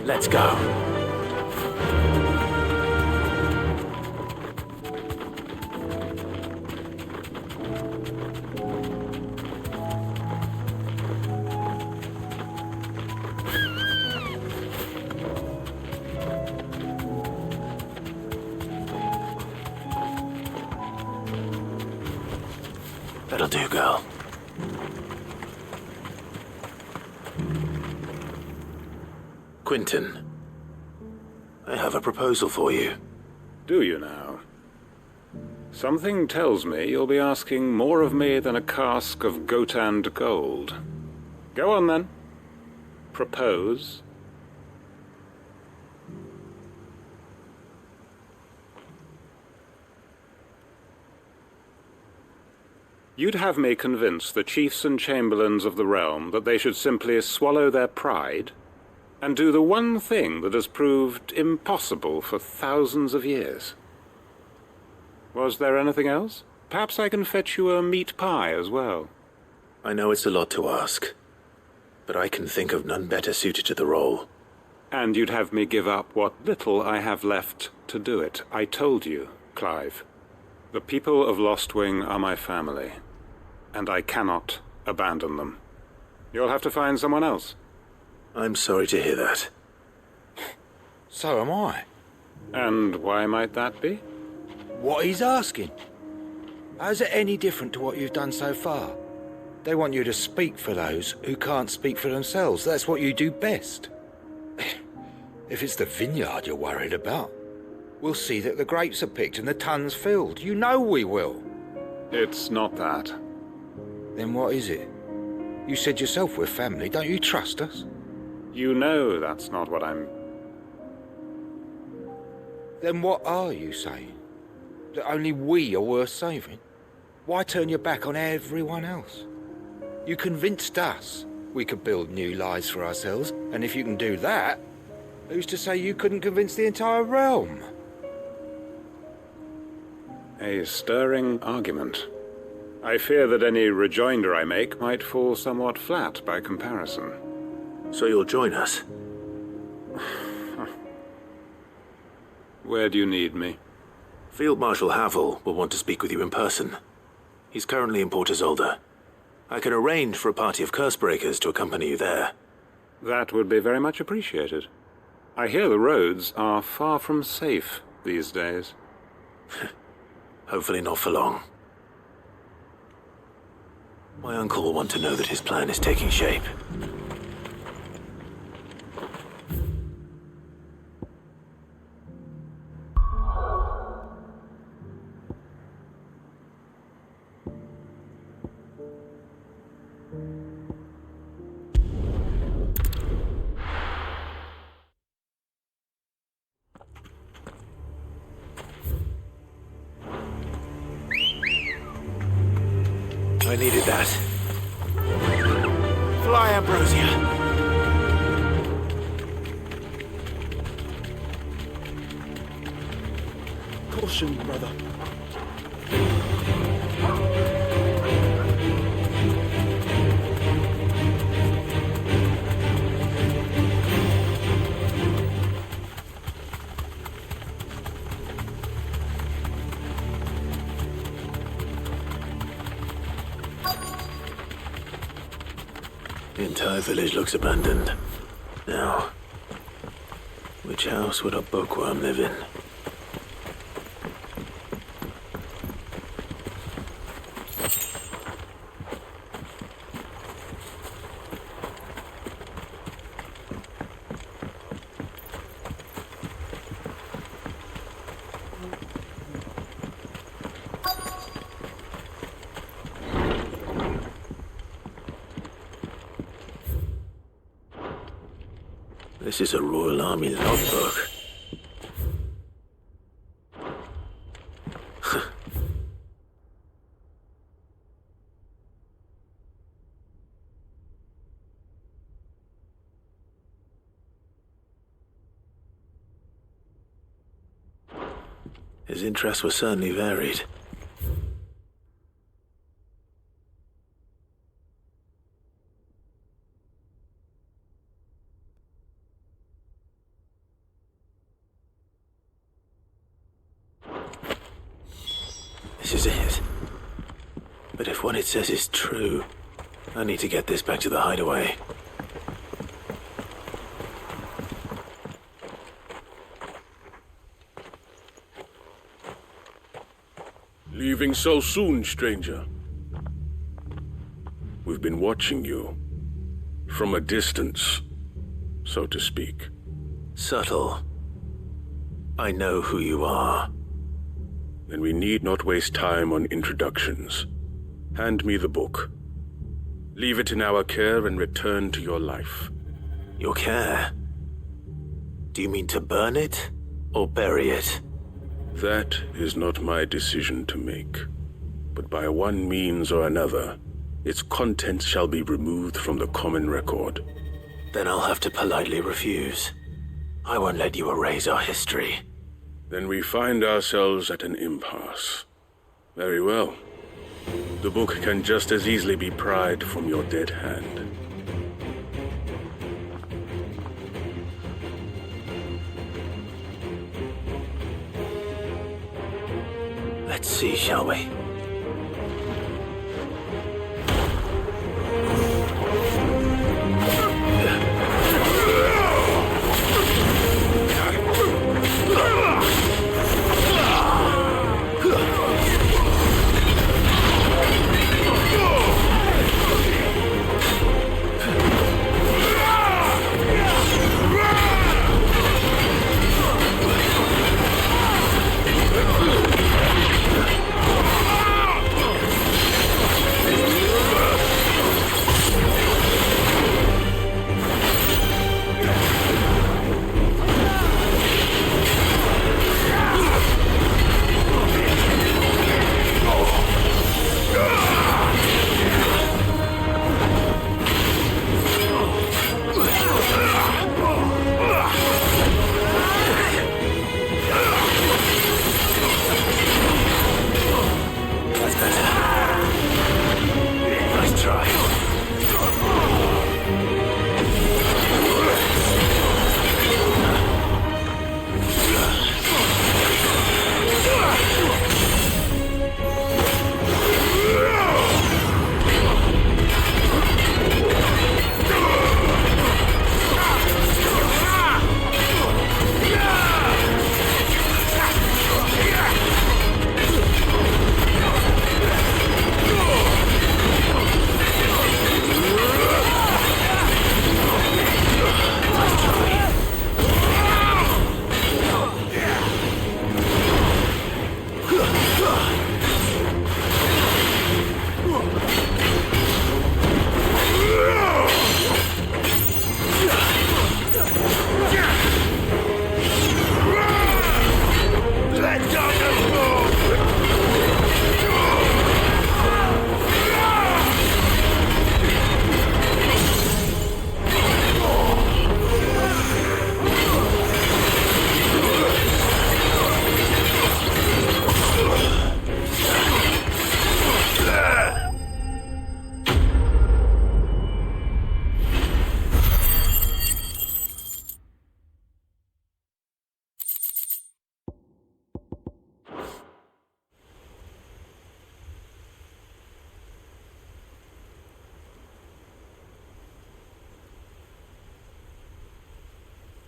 Let's go. That'll do, girl. Quentin, I have a proposal for you. Do you now? Something tells me you'll be asking more of me than a cask of Gotand gold. Go on then. Propose. You'd have me convince the chiefs and chamberlains of the realm that they should simply swallow their pride and do the one thing that has proved impossible for thousands of years. Was there anything else? Perhaps I can fetch you a meat pie as well. I know it's a lot to ask, but I can think of none better suited to the role. And you'd have me give up what little I have left to do it. I told you, Clive. The people of Lostwing are my family, and I cannot abandon them. You'll have to find someone else. I'm sorry to hear that. So am I. And why might that be? What he's asking. How's it any different to what you've done so far? They want you to speak for those who can't speak for themselves. That's what you do best. If it's the vineyard you're worried about, we'll see that the grapes are picked and the tons filled. You know we will. It's not that. Then what is it? You said yourself we're family. Don't you trust us? You know that's not what I'm... Then what are you saying? That only we are worth saving? Why turn your back on everyone else? You convinced us we could build new lives for ourselves, and if you can do that, who's to say you couldn't convince the entire realm? A stirring argument. I fear that any rejoinder I make might fall somewhat flat by comparison. So you'll join us? Where do you need me? Field Marshal Havel will want to speak with you in person. He's currently in Port Isolde. I can arrange for a party of Cursebreakers to accompany you there. That would be very much appreciated. I hear the roads are far from safe these days. Hopefully not for long. My uncle will want to know that his plan is taking shape. I needed that. Fly, Ambrosia. Caution, brother. The entire village looks abandoned. Now, which house would a bookworm live in? This is a Royal Army logbook. His interests were certainly varied. This is it. But if what it says is true, I need to get this back to the hideaway. Leaving so soon, stranger? We've been watching you. From a distance, so to speak. Subtle. I know who you are. Then we need not waste time on introductions. Hand me the book. Leave it in our care and return to your life. Your care? Do you mean to burn it or bury it? That is not my decision to make. But by one means or another, its contents shall be removed from the common record. Then I'll have to politely refuse. I won't let you erase our history. Then we find ourselves at an impasse. Very well. The book can just as easily be pried from your dead hand. Let's see, shall we?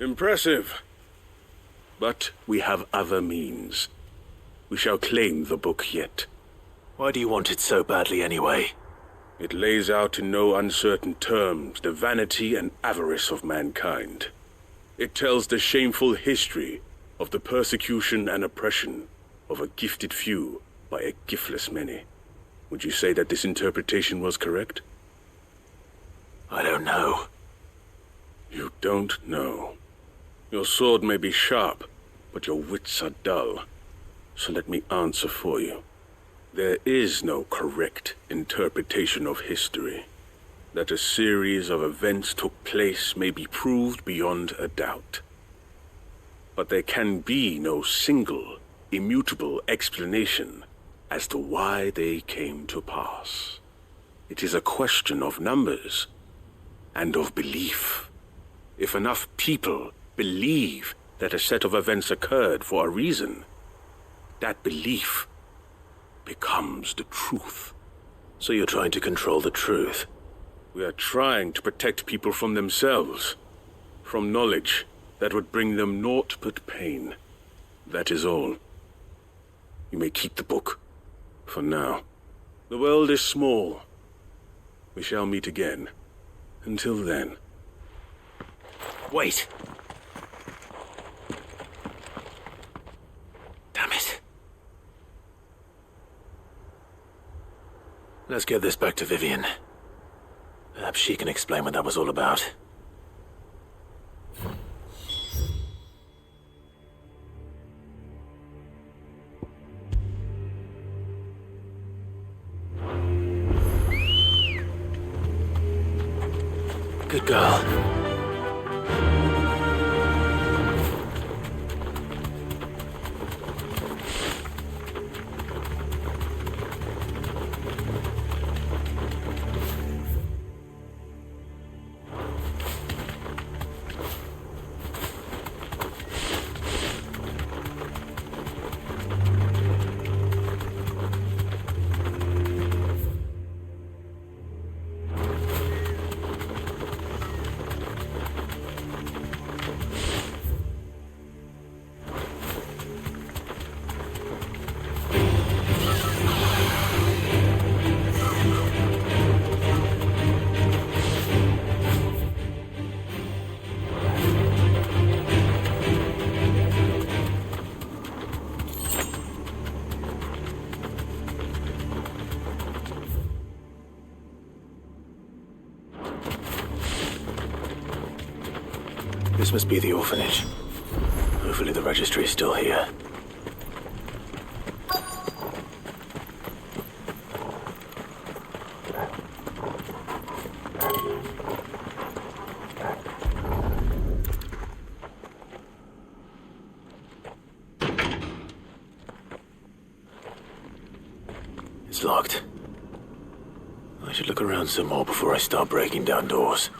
Impressive. But we have other means. We shall claim the book yet. Why do you want it so badly anyway? It lays out in no uncertain terms the vanity and avarice of mankind. It tells the shameful history of the persecution and oppression of a gifted few by a giftless many. Would you say that this interpretation was correct? I don't know. You don't know. Your sword may be sharp, but your wits are dull. So let me answer for you. There is no correct interpretation of history. That a series of events took place may be proved beyond a doubt. But there can be no single, immutable explanation as to why they came to pass. It is a question of numbers and of belief. If enough people believe that a set of events occurred for a reason, that belief becomes the truth. So you're trying to control the truth? We are trying to protect people from themselves, from knowledge that would bring them naught but pain. That is all. You may keep the book, for now. The world is small. We shall meet again. Until then. Wait! Damn it. Let's get this back to Vivian. Perhaps she can explain what that was all about. Good girl. This must be the orphanage. Hopefully the registry is still here. It's locked. I should look around some more before I start breaking down doors.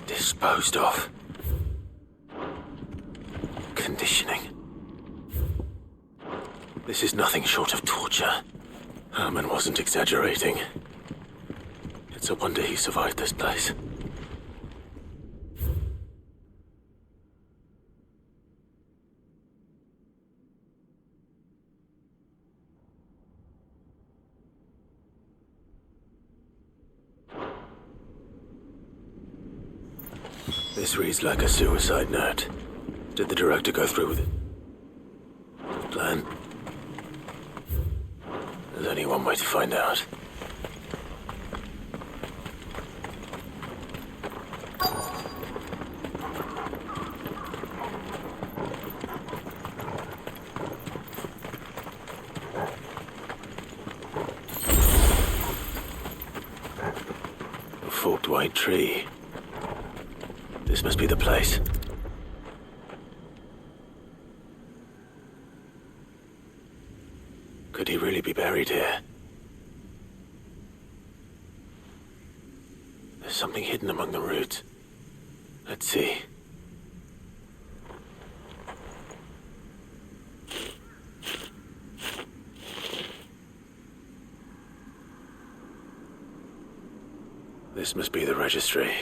Disposed of. Conditioning. This is nothing short of torture. Herman wasn't exaggerating. It's a wonder he survived this place. This reads like a suicide note. Did the director go through with it? Plan? There's only one way to find out. forked white tree. This must be the place. Could he really be buried here? There's something hidden among the roots. Let's see. This must be the registry.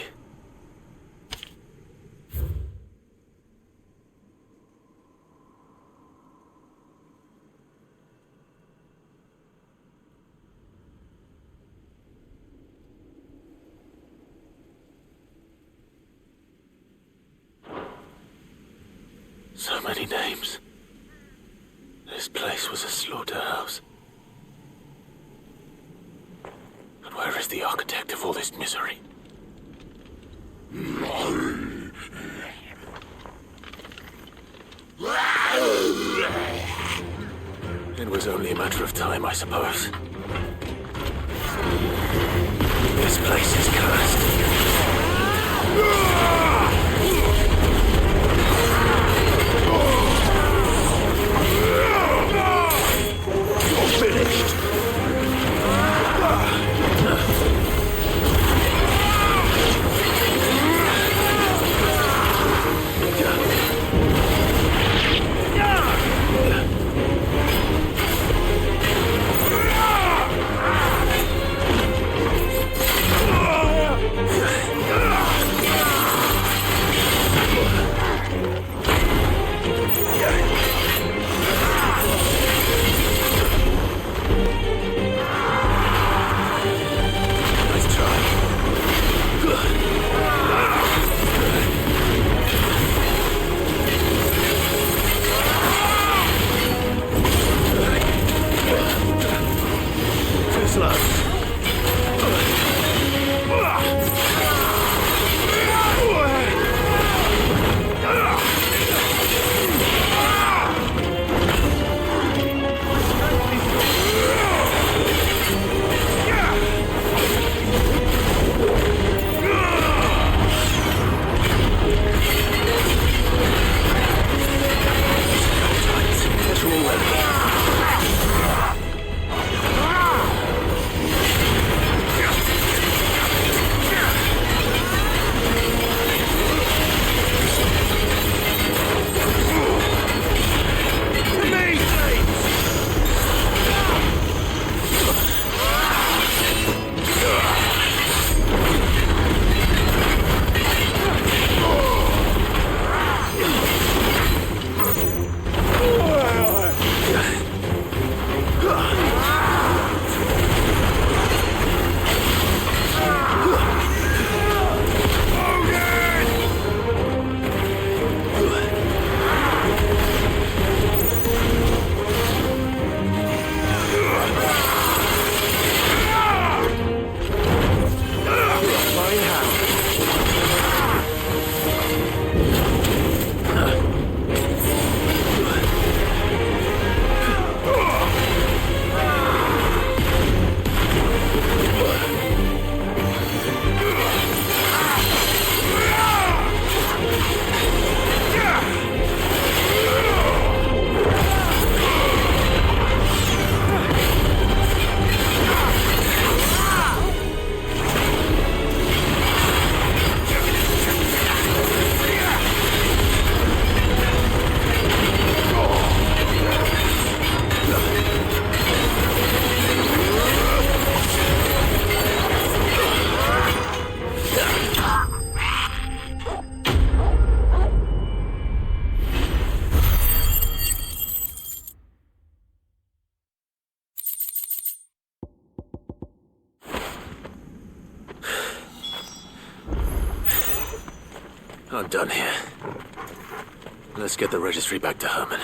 So many names. This place was a slaughterhouse. And where is the architect of all this misery? It was only a matter of time, I suppose. This place is cursed. You're finished. I'm done here. Let's get the registry back to Herman.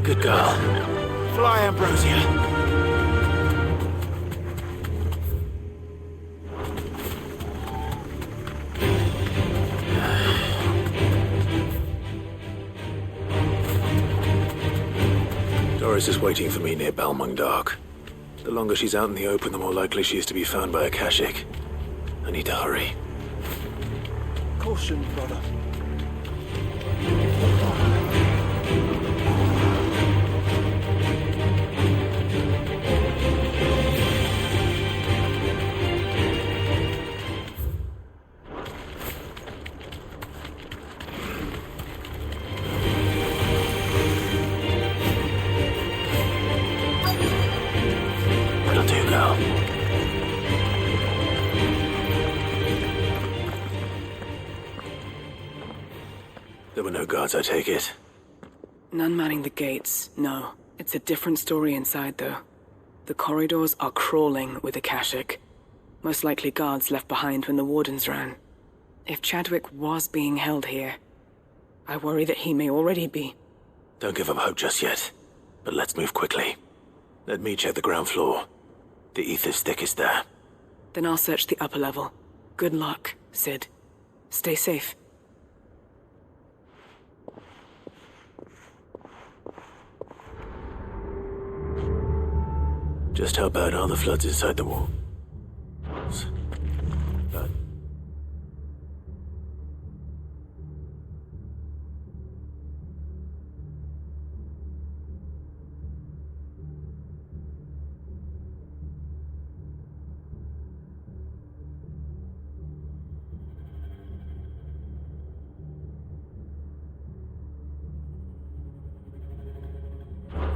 Good girl. Fly, Ambrosia. Doris is waiting for me near Balmung Dock. The longer she's out in the open, the more likely she is to be found by Akashic. I need to hurry. Caution, brother. That'll do, girl. There were no guards, I take it. None manning the gates, no. It's a different story inside, though. The corridors are crawling with Akashic. Most likely guards left behind when the wardens ran. If Chadwick was being held here, I worry that he may already be. Don't give up hope just yet, but let's move quickly. Let me check the ground floor. The ether's thickest there. Then I'll search the upper level. Good luck, Sid. Stay safe. Just how bad are the floods inside the wall?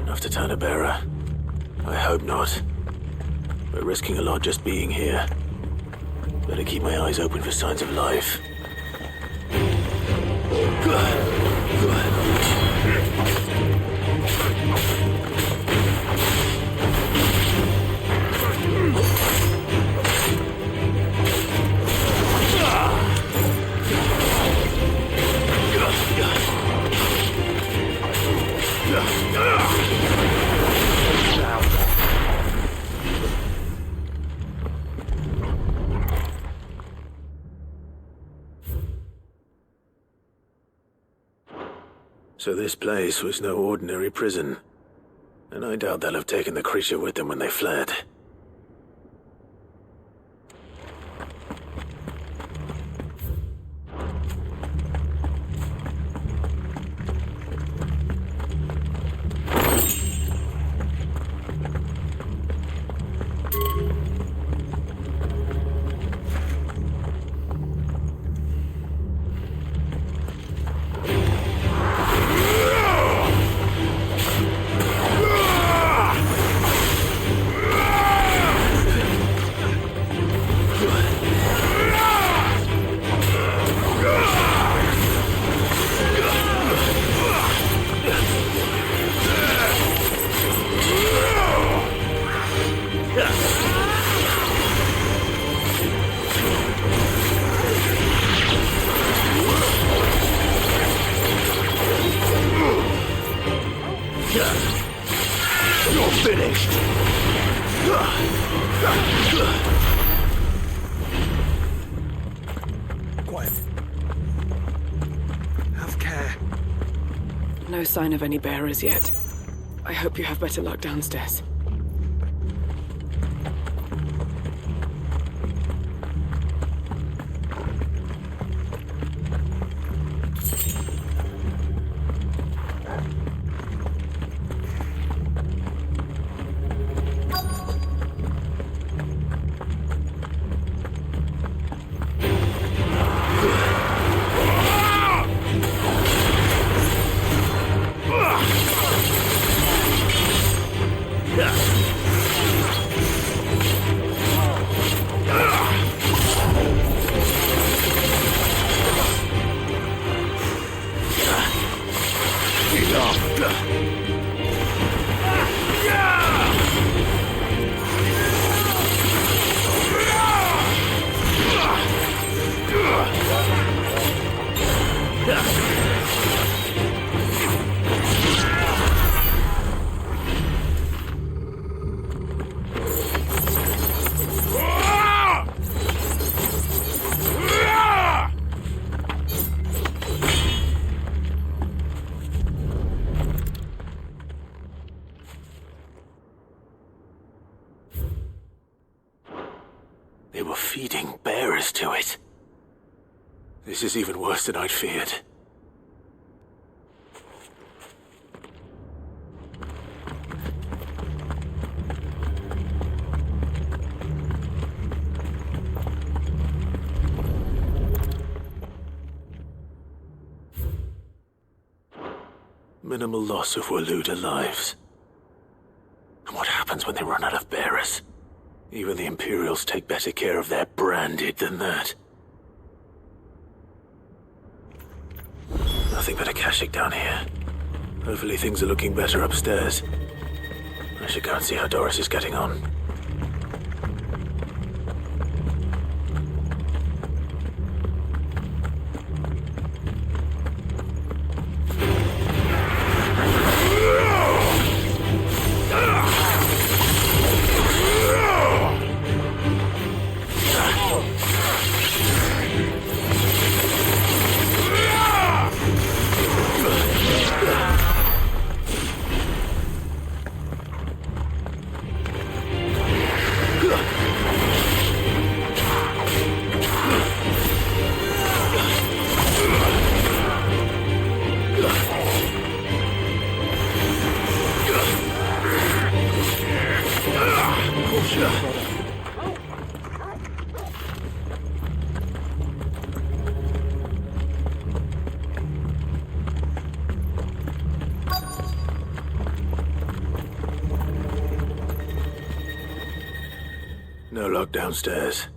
Enough to turn a bearer. I hope not. We're risking a lot just being here. Better keep my eyes open for signs of life. So this place was no ordinary prison. And I doubt they'll have taken the creature with them when they fled. You're finished! Quiet. Have care. No sign of any bearers yet. I hope you have better luck downstairs. Yeah. adding bearers to it. This is even worse than I'd feared. Minimal loss of Waluda lives. And what happens when they run out of bearers? Even the Imperials take better care of their branded than that. Nothing but a Kashyyyk down here. Hopefully things are looking better upstairs. I should go and see how Doris is getting on. No lock downstairs.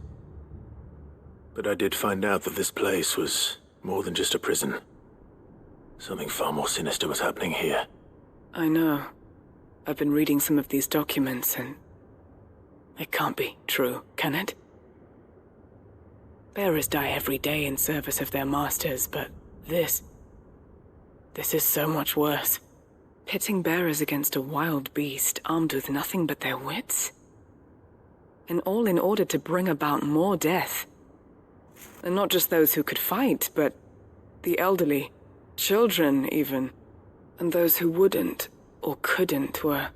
But I did find out that this place was more than just a prison. Something far more sinister was happening here. I know. I've been reading some of these documents and... it can't be true, can it? Bearers die every day in service of their masters, but this is so much worse. Pitting bearers against a wild beast armed with nothing but their wits? And all in order to bring about more death. And not just those who could fight, but the elderly, children even, and those who wouldn't or couldn't were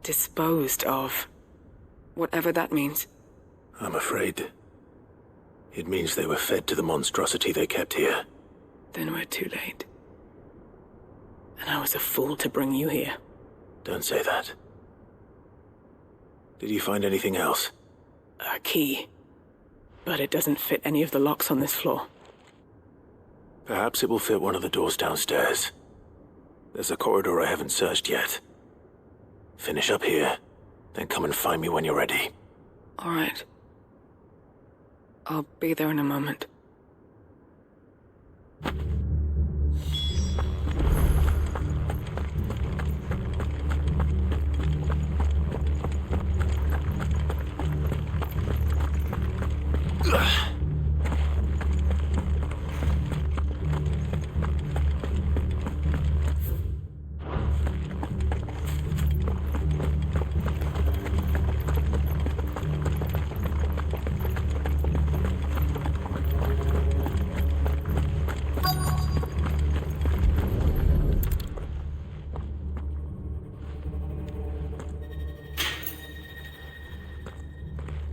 disposed of. Whatever that means. I'm afraid it means they were fed to the monstrosity they kept here. Then we're too late. And I was a fool to bring you here. Don't say that. Did you find anything else? A key. But it doesn't fit any of the locks on this floor. Perhaps it will fit one of the doors downstairs. There's a corridor I haven't searched yet. Finish up here, then come and find me when you're ready. All right. I'll be there in a moment.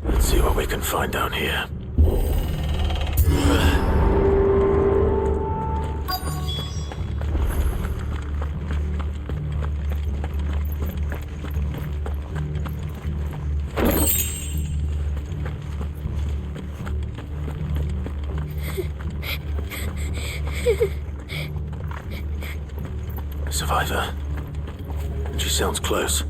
Let's see what we can find down here. A survivor. She sounds close.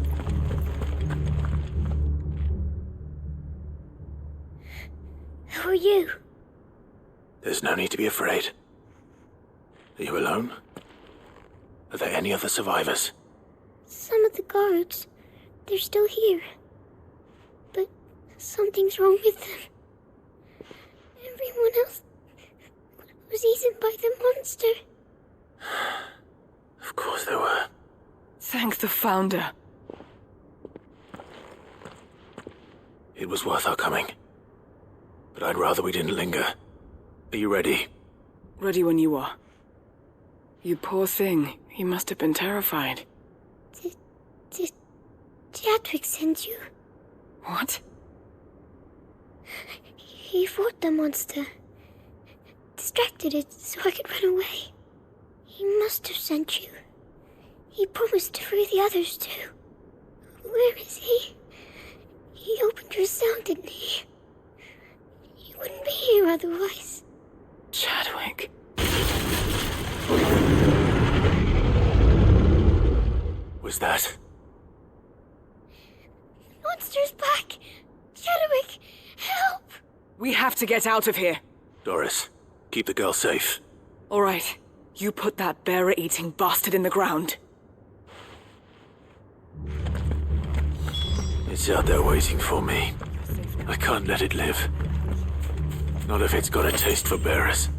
Who are you? There's no need to be afraid. Are you alone? Are there any other survivors? Some of the guards. They're still here. But something's wrong with them. Everyone else was eaten by the monster. Of course there were. Thank the Founder. It was worth our coming. But I'd rather we didn't linger. Are you ready? Ready when you are. You poor thing. You must have been terrified. Did Jadwick send you? What? He fought the monster. Distracted it so I could run away. He must have sent you. He promised to free the others too. Where is he? He opened your cell, didn't he? You wouldn't be here otherwise. Chadwick. Was that? Monster's back! Chadwick, help! We have to get out of here. Doris, keep the girl safe. All right. You put that bearer-eating bastard in the ground. It's out there waiting for me. I can't let it live. Not if it's got a taste for bearers.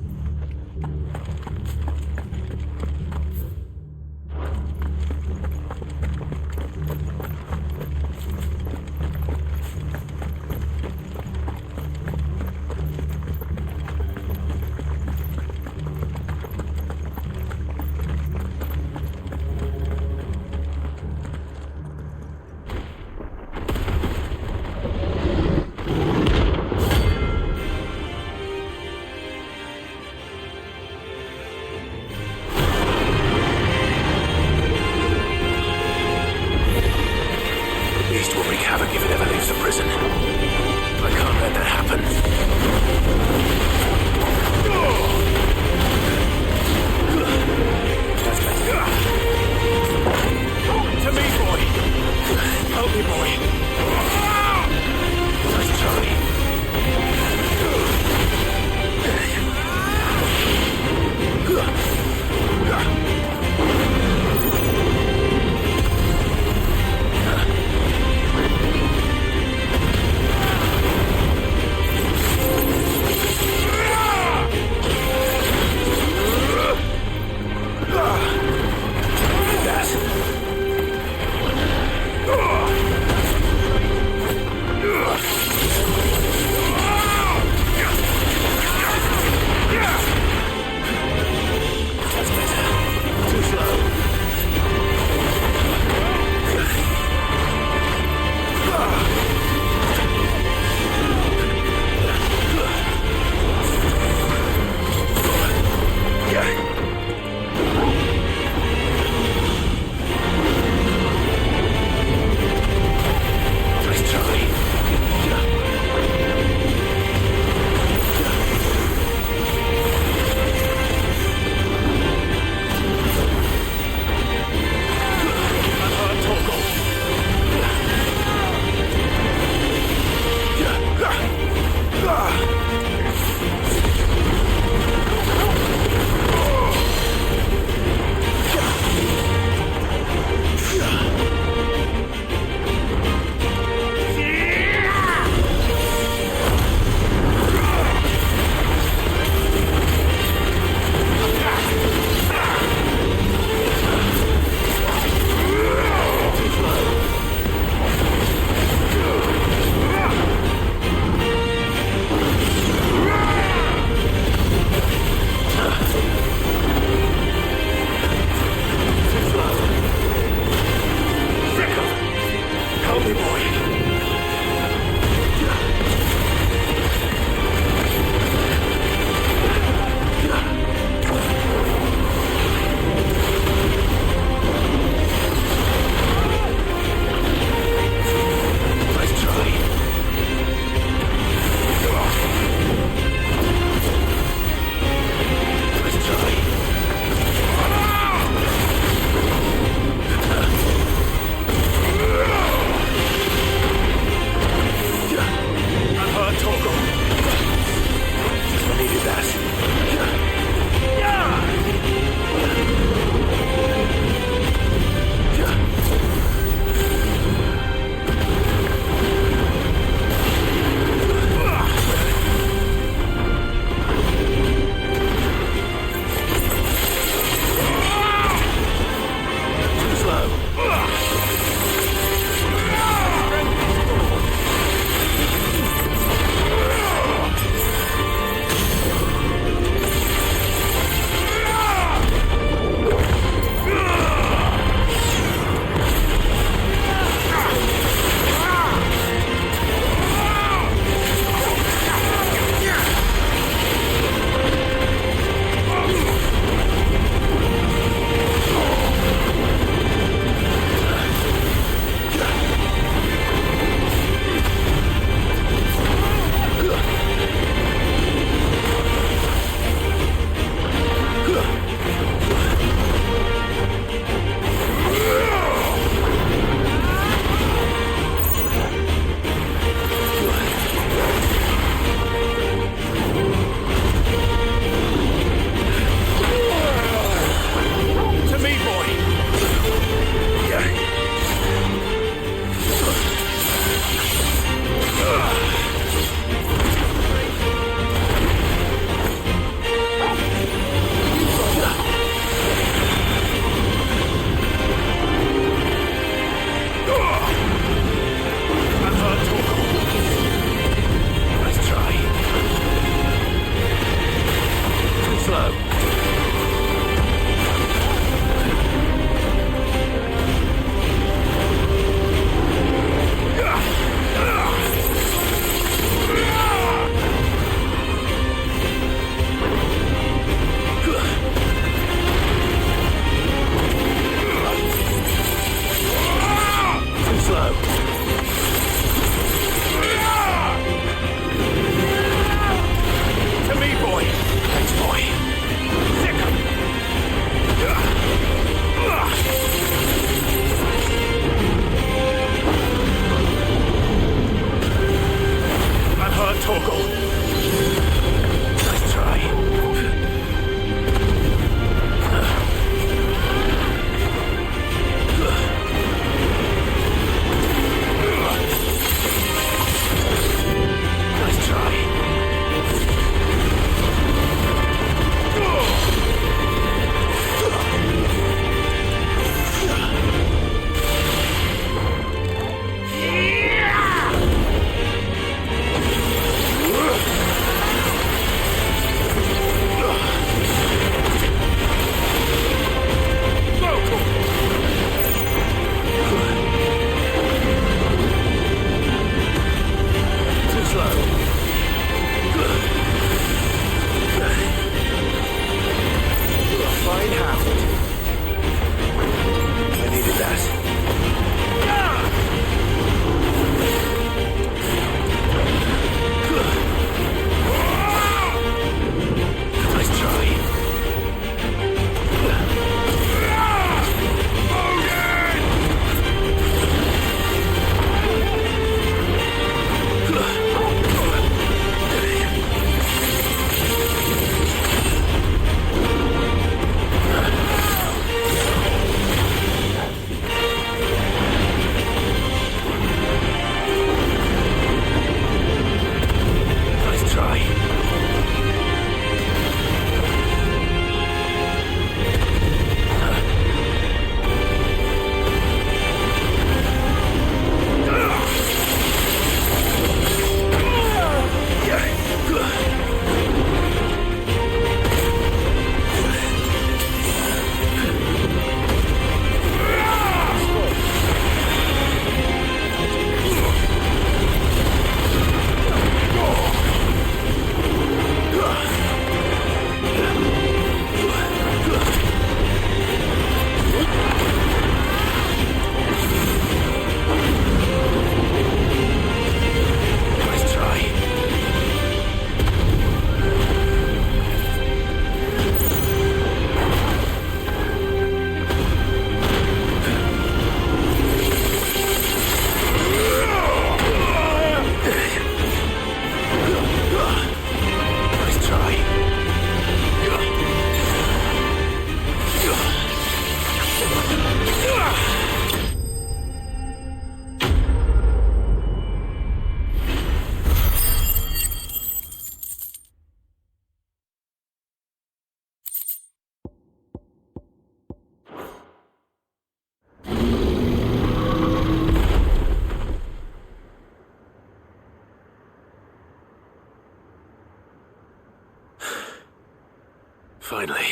Finally.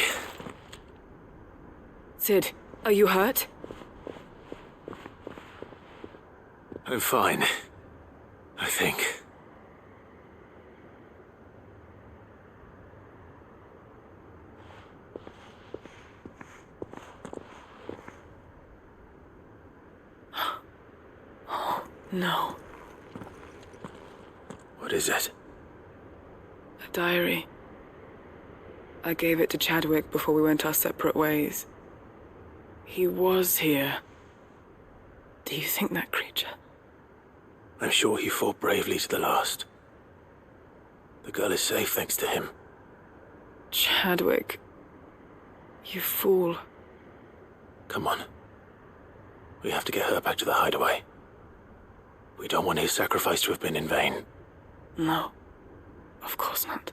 Sid, are you hurt? I'm fine. I think. Oh, no. What is it? A diary. I gave it to Chadwick before we went our separate ways. He was here. Do you think that creature? I'm sure he fought bravely to the last. The girl is safe thanks to him. Chadwick. You fool. Come on. We have to get her back to the hideaway. We don't want his sacrifice to have been in vain. No. Of course not.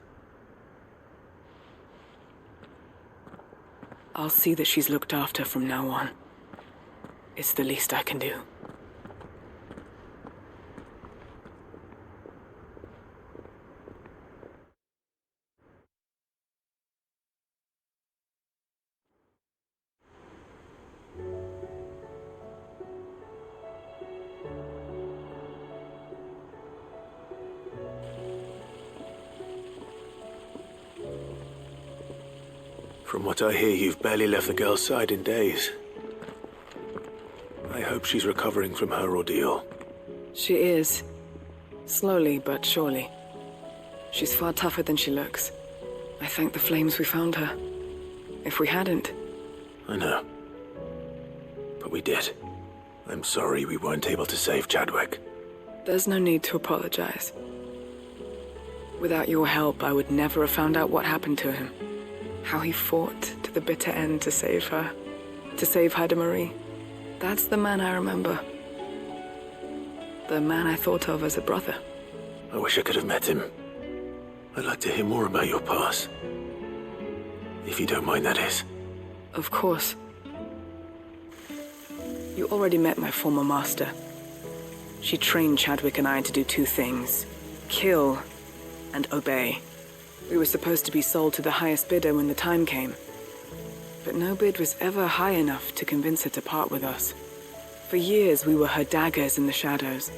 I'll see that she's looked after from now on. It's the least I can do. From what I hear, you've barely left the girl's side in days. I hope she's recovering from her ordeal. She is. Slowly but surely. She's far tougher than she looks. I thank the flames we found her. If we hadn't... I know. But we did. I'm sorry we weren't able to save Chadwick. There's no need to apologize. Without your help, I would never have found out what happened to him. How he fought to the bitter end to save her. To save Haida Marie. That's the man I remember. The man I thought of as a brother. I wish I could have met him. I'd like to hear more about your past. If you don't mind, that is. Of course. You already met my former master. She trained Chadwick and I to do two things. Kill and obey. We were supposed to be sold to the highest bidder when the time came. But no bid was ever high enough to convince her to part with us. For years, we were her daggers in the shadows.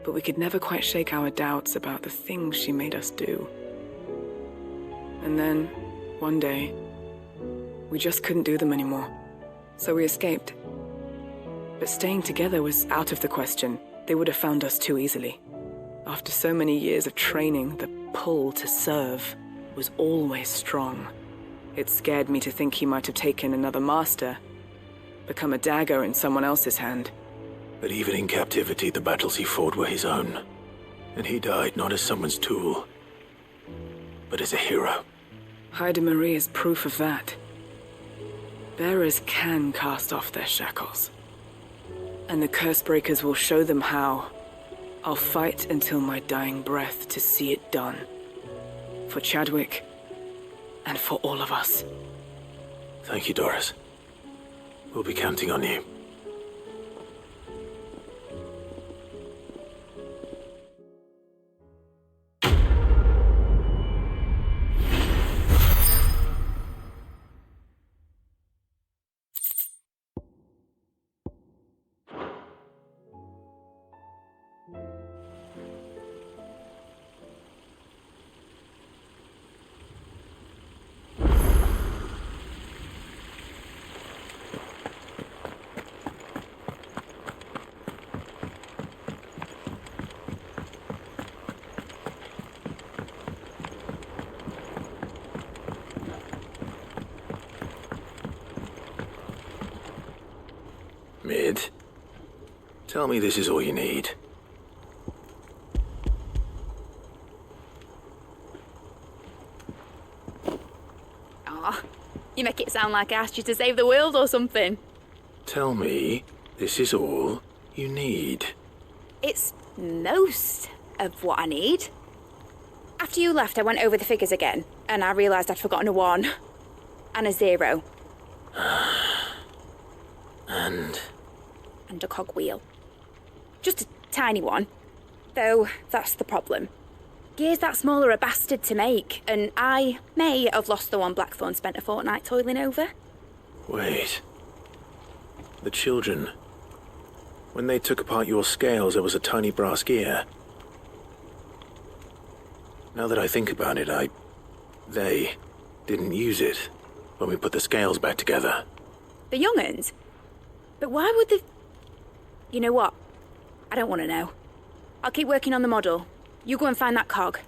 But we could never quite shake our doubts about the things she made us do. And then, one day, we just couldn't do them anymore. So we escaped. But staying together was out of the question. They would have found us too easily. After so many years of training, the pull to serve was always strong. It scared me to think he might have taken another master, become a dagger in someone else's hand. But even in captivity, the battles he fought were his own. And he died not as someone's tool, but as a hero. Haida Marie is proof of that. Bearers can cast off their shackles. And the Cursebreakers will show them how. I'll fight until my dying breath to see it done. For Chadwick, and for all of us. Thank you, Doris. We'll be counting on you. Mid, tell me this is all you need. Aw, you make it sound like I asked you to save the world or something. Tell me this is all you need. It's most of what I need. After you left, I went over the figures again, and I realised I'd forgotten a 1 and a 0. And a cogwheel. Just a tiny one. Though, that's the problem. Gears that small are a bastard to make, and I may have lost the one Blackthorn spent a fortnight toiling over. Wait. The children. When they took apart your scales, there was a tiny brass gear. Now that I think about it, they didn't use it when we put the scales back together. The young'uns? But why would the... You know what? I don't want to know. I'll keep working on the model. You go and find that cog.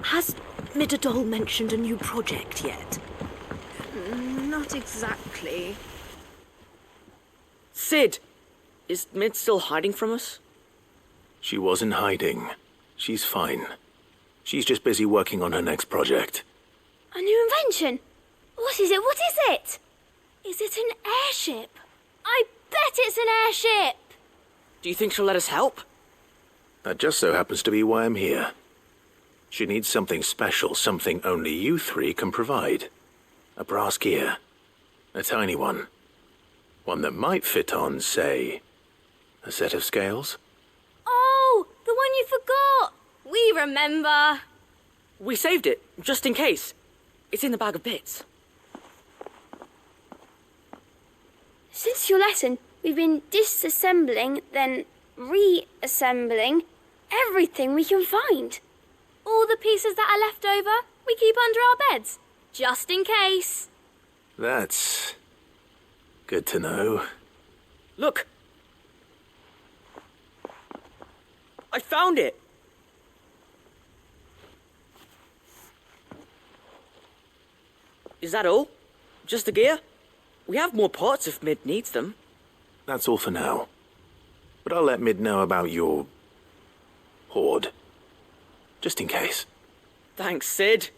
Has Midadol mentioned a new project yet? Not exactly. Sid! Is Mid still hiding from us? She wasn't hiding. She's fine. She's just busy working on her next project. A new invention? What is it? What is it? Is it an airship? I bet it's an airship! Do you think she'll let us help? That just so happens to be why I'm here. She needs something special, something only you three can provide. A brass gear. A tiny one. One that might fit on, say, a set of scales? Oh, the one you forgot! We remember. We saved it, just in case. It's in the bag of bits. Since your lesson, we've been disassembling, then reassembling everything we can find. All the pieces that are left over, we keep under our beds, just in case. That's good to know. Look! I found it! Is that all? Just the gear? We have more parts if Mid needs them. That's all for now. But I'll let Mid know about your hoard. Just in case. Thanks, Sid.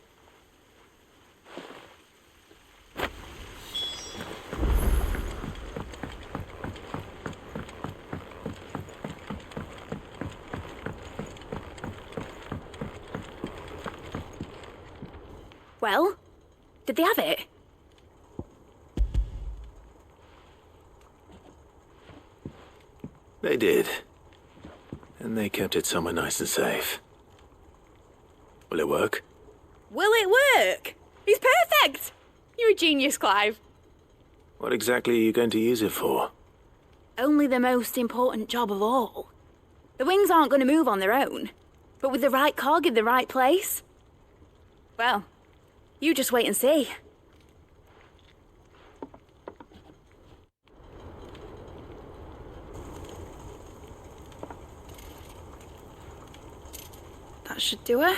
Well, did they have it? They did. And they kept it somewhere nice and safe. Will it work? Will it work? He's perfect! You're a genius, Clive. What exactly are you going to use it for? Only the most important job of all. The wings aren't going to move on their own. But with the right cog in the right place... Well, you just wait and see. That should do it.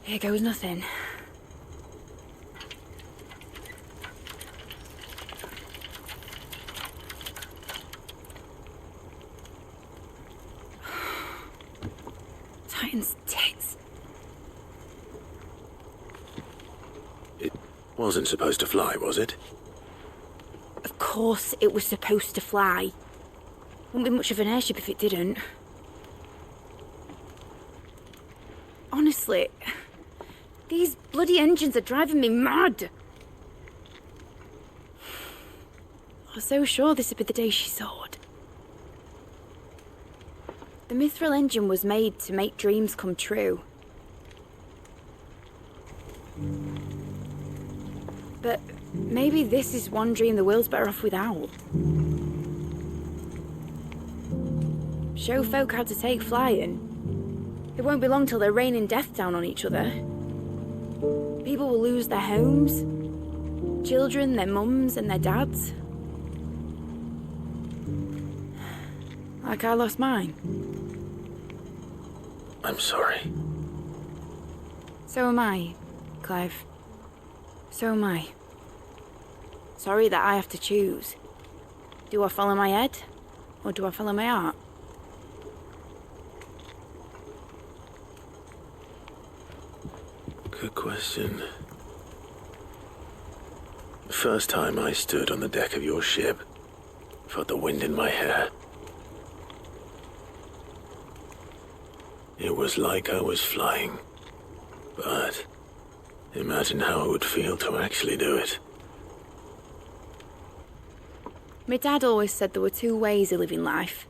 Here goes nothing. Titan's tits. It wasn't supposed to fly, was it? Of course it was supposed to fly. Wouldn't be much of an airship if it didn't. Honestly, these bloody engines are driving me mad. I was so sure this would be the day she soared. The mithril engine was made to make dreams come true. But maybe this is one dream the world's better off without. Show folk how to take flying. It won't be long till they're raining death down on each other. People will lose their homes, children, their mums and their dads. Like I lost mine. I'm sorry. So am I, Clive. So am I. Sorry that I have to choose. Do I follow my head, or do I follow my heart? Good question. The first time I stood on the deck of your ship, felt the wind in my hair. It was like I was flying. But imagine how it would feel to actually do it. My dad always said there were two ways of living life.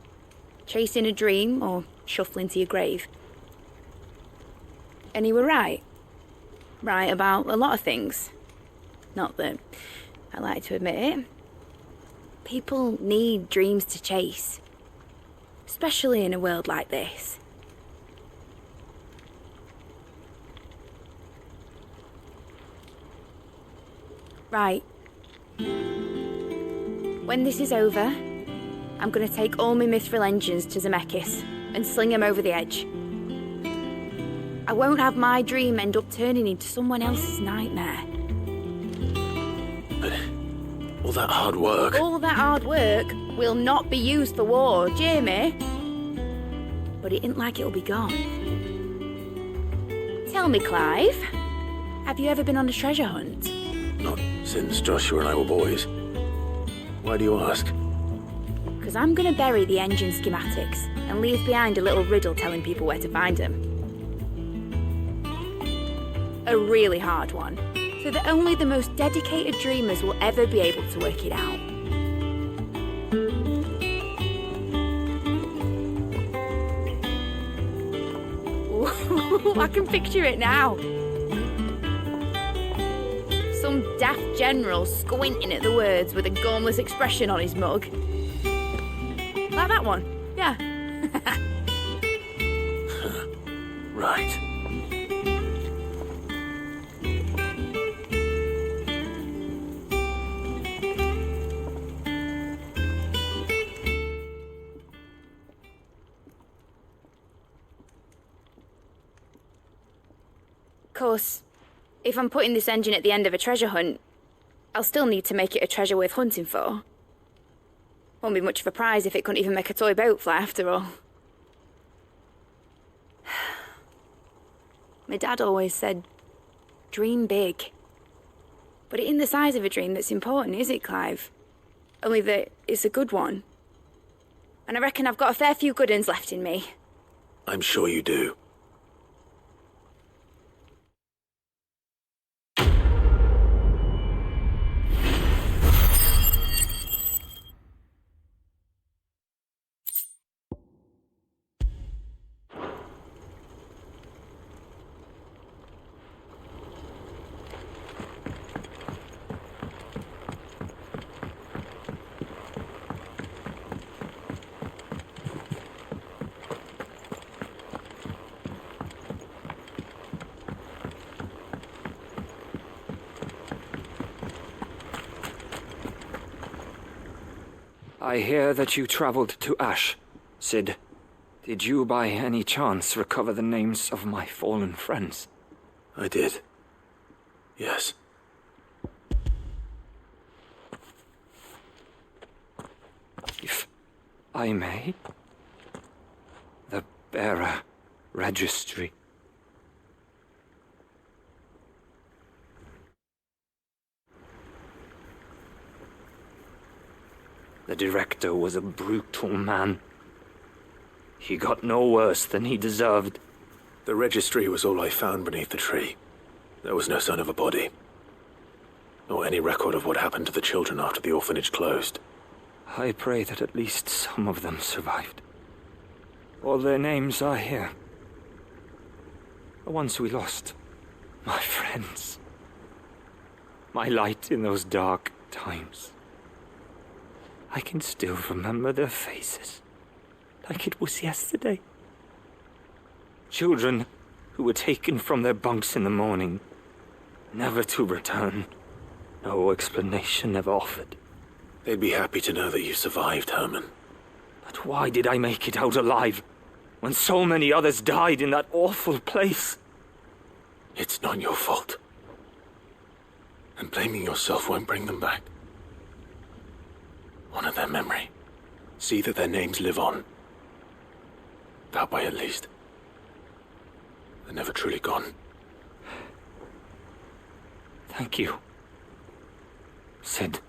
Chasing a dream or shuffling to your grave. And he were right. Right about a lot of things. Not that I like to admit it. People need dreams to chase. Especially in a world like this. Right. When this is over, I'm gonna take all my mithril engines to Zemeckis and sling them over the edge. I won't have my dream end up turning into someone else's nightmare. But all that hard work... All that hard work will not be used for war, Jamie. But it ain't like it'll be gone. Tell me, Clive, have you ever been on a treasure hunt? Not since Joshua and I were boys. Why do you ask? Because I'm going to bury the engine schematics and leave behind a little riddle telling people where to find them. A really hard one, so that only the most dedicated dreamers will ever be able to work it out. Ooh, I can picture it now. Some daft general squinting at the words with a gormless expression on his mug. Like that one, yeah. Right. Of course, if I'm putting this engine at the end of a treasure hunt, I'll still need to make it a treasure worth hunting for. Won't be much of a prize if it couldn't even make a toy boat fly after all. My dad always said, dream big. But it ain't the size of a dream that's important, is it, Clive? Only that it's a good one. And I reckon I've got a fair few good uns left in me. I'm sure you do. I hear that you traveled to Ash, Sid. Did you by any chance recover the names of my fallen friends? I did. Yes. If I may, the bearer registry. The director was a brutal man. He got no worse than he deserved. The registry was all I found beneath the tree. There was no sign of a body. Or any record of what happened to the children after the orphanage closed. I pray that at least some of them survived. All their names are here. The ones we lost. My friends. My light in those dark times. I can still remember their faces, like it was yesterday. Children who were taken from their bunks in the morning, never to return. No explanation ever offered. They'd be happy to know that you survived, Herman. But why did I make it out alive, when so many others died in that awful place? It's not your fault. And blaming yourself won't bring them back. Honor their memory. See that their names live on. That way, at least. They're never truly gone. Thank you, Sid.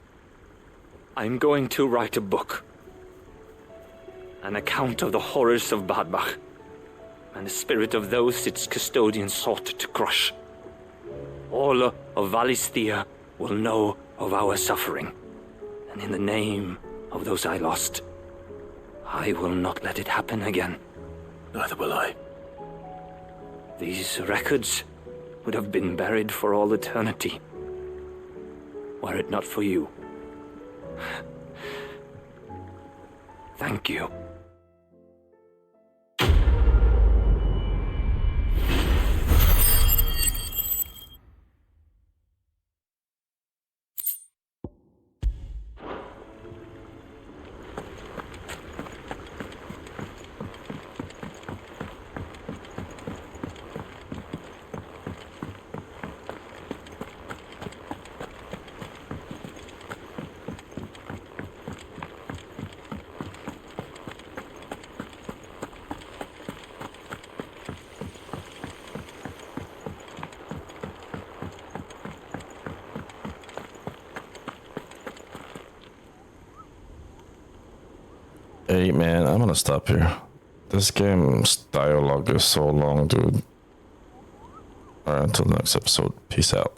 I'm going to write a book. An account of the horrors of Badbach. and the spirit of those its custodian sought to crush. All of Valisthea will know of our suffering, and in the name of those I lost, I will not let it happen again. Neither will I. These records would have been buried for all eternity, were it not for you. Thank you. Hey man, I'm gonna stop here. This game's dialogue is so long, dude. Alright, until the next episode. Peace out.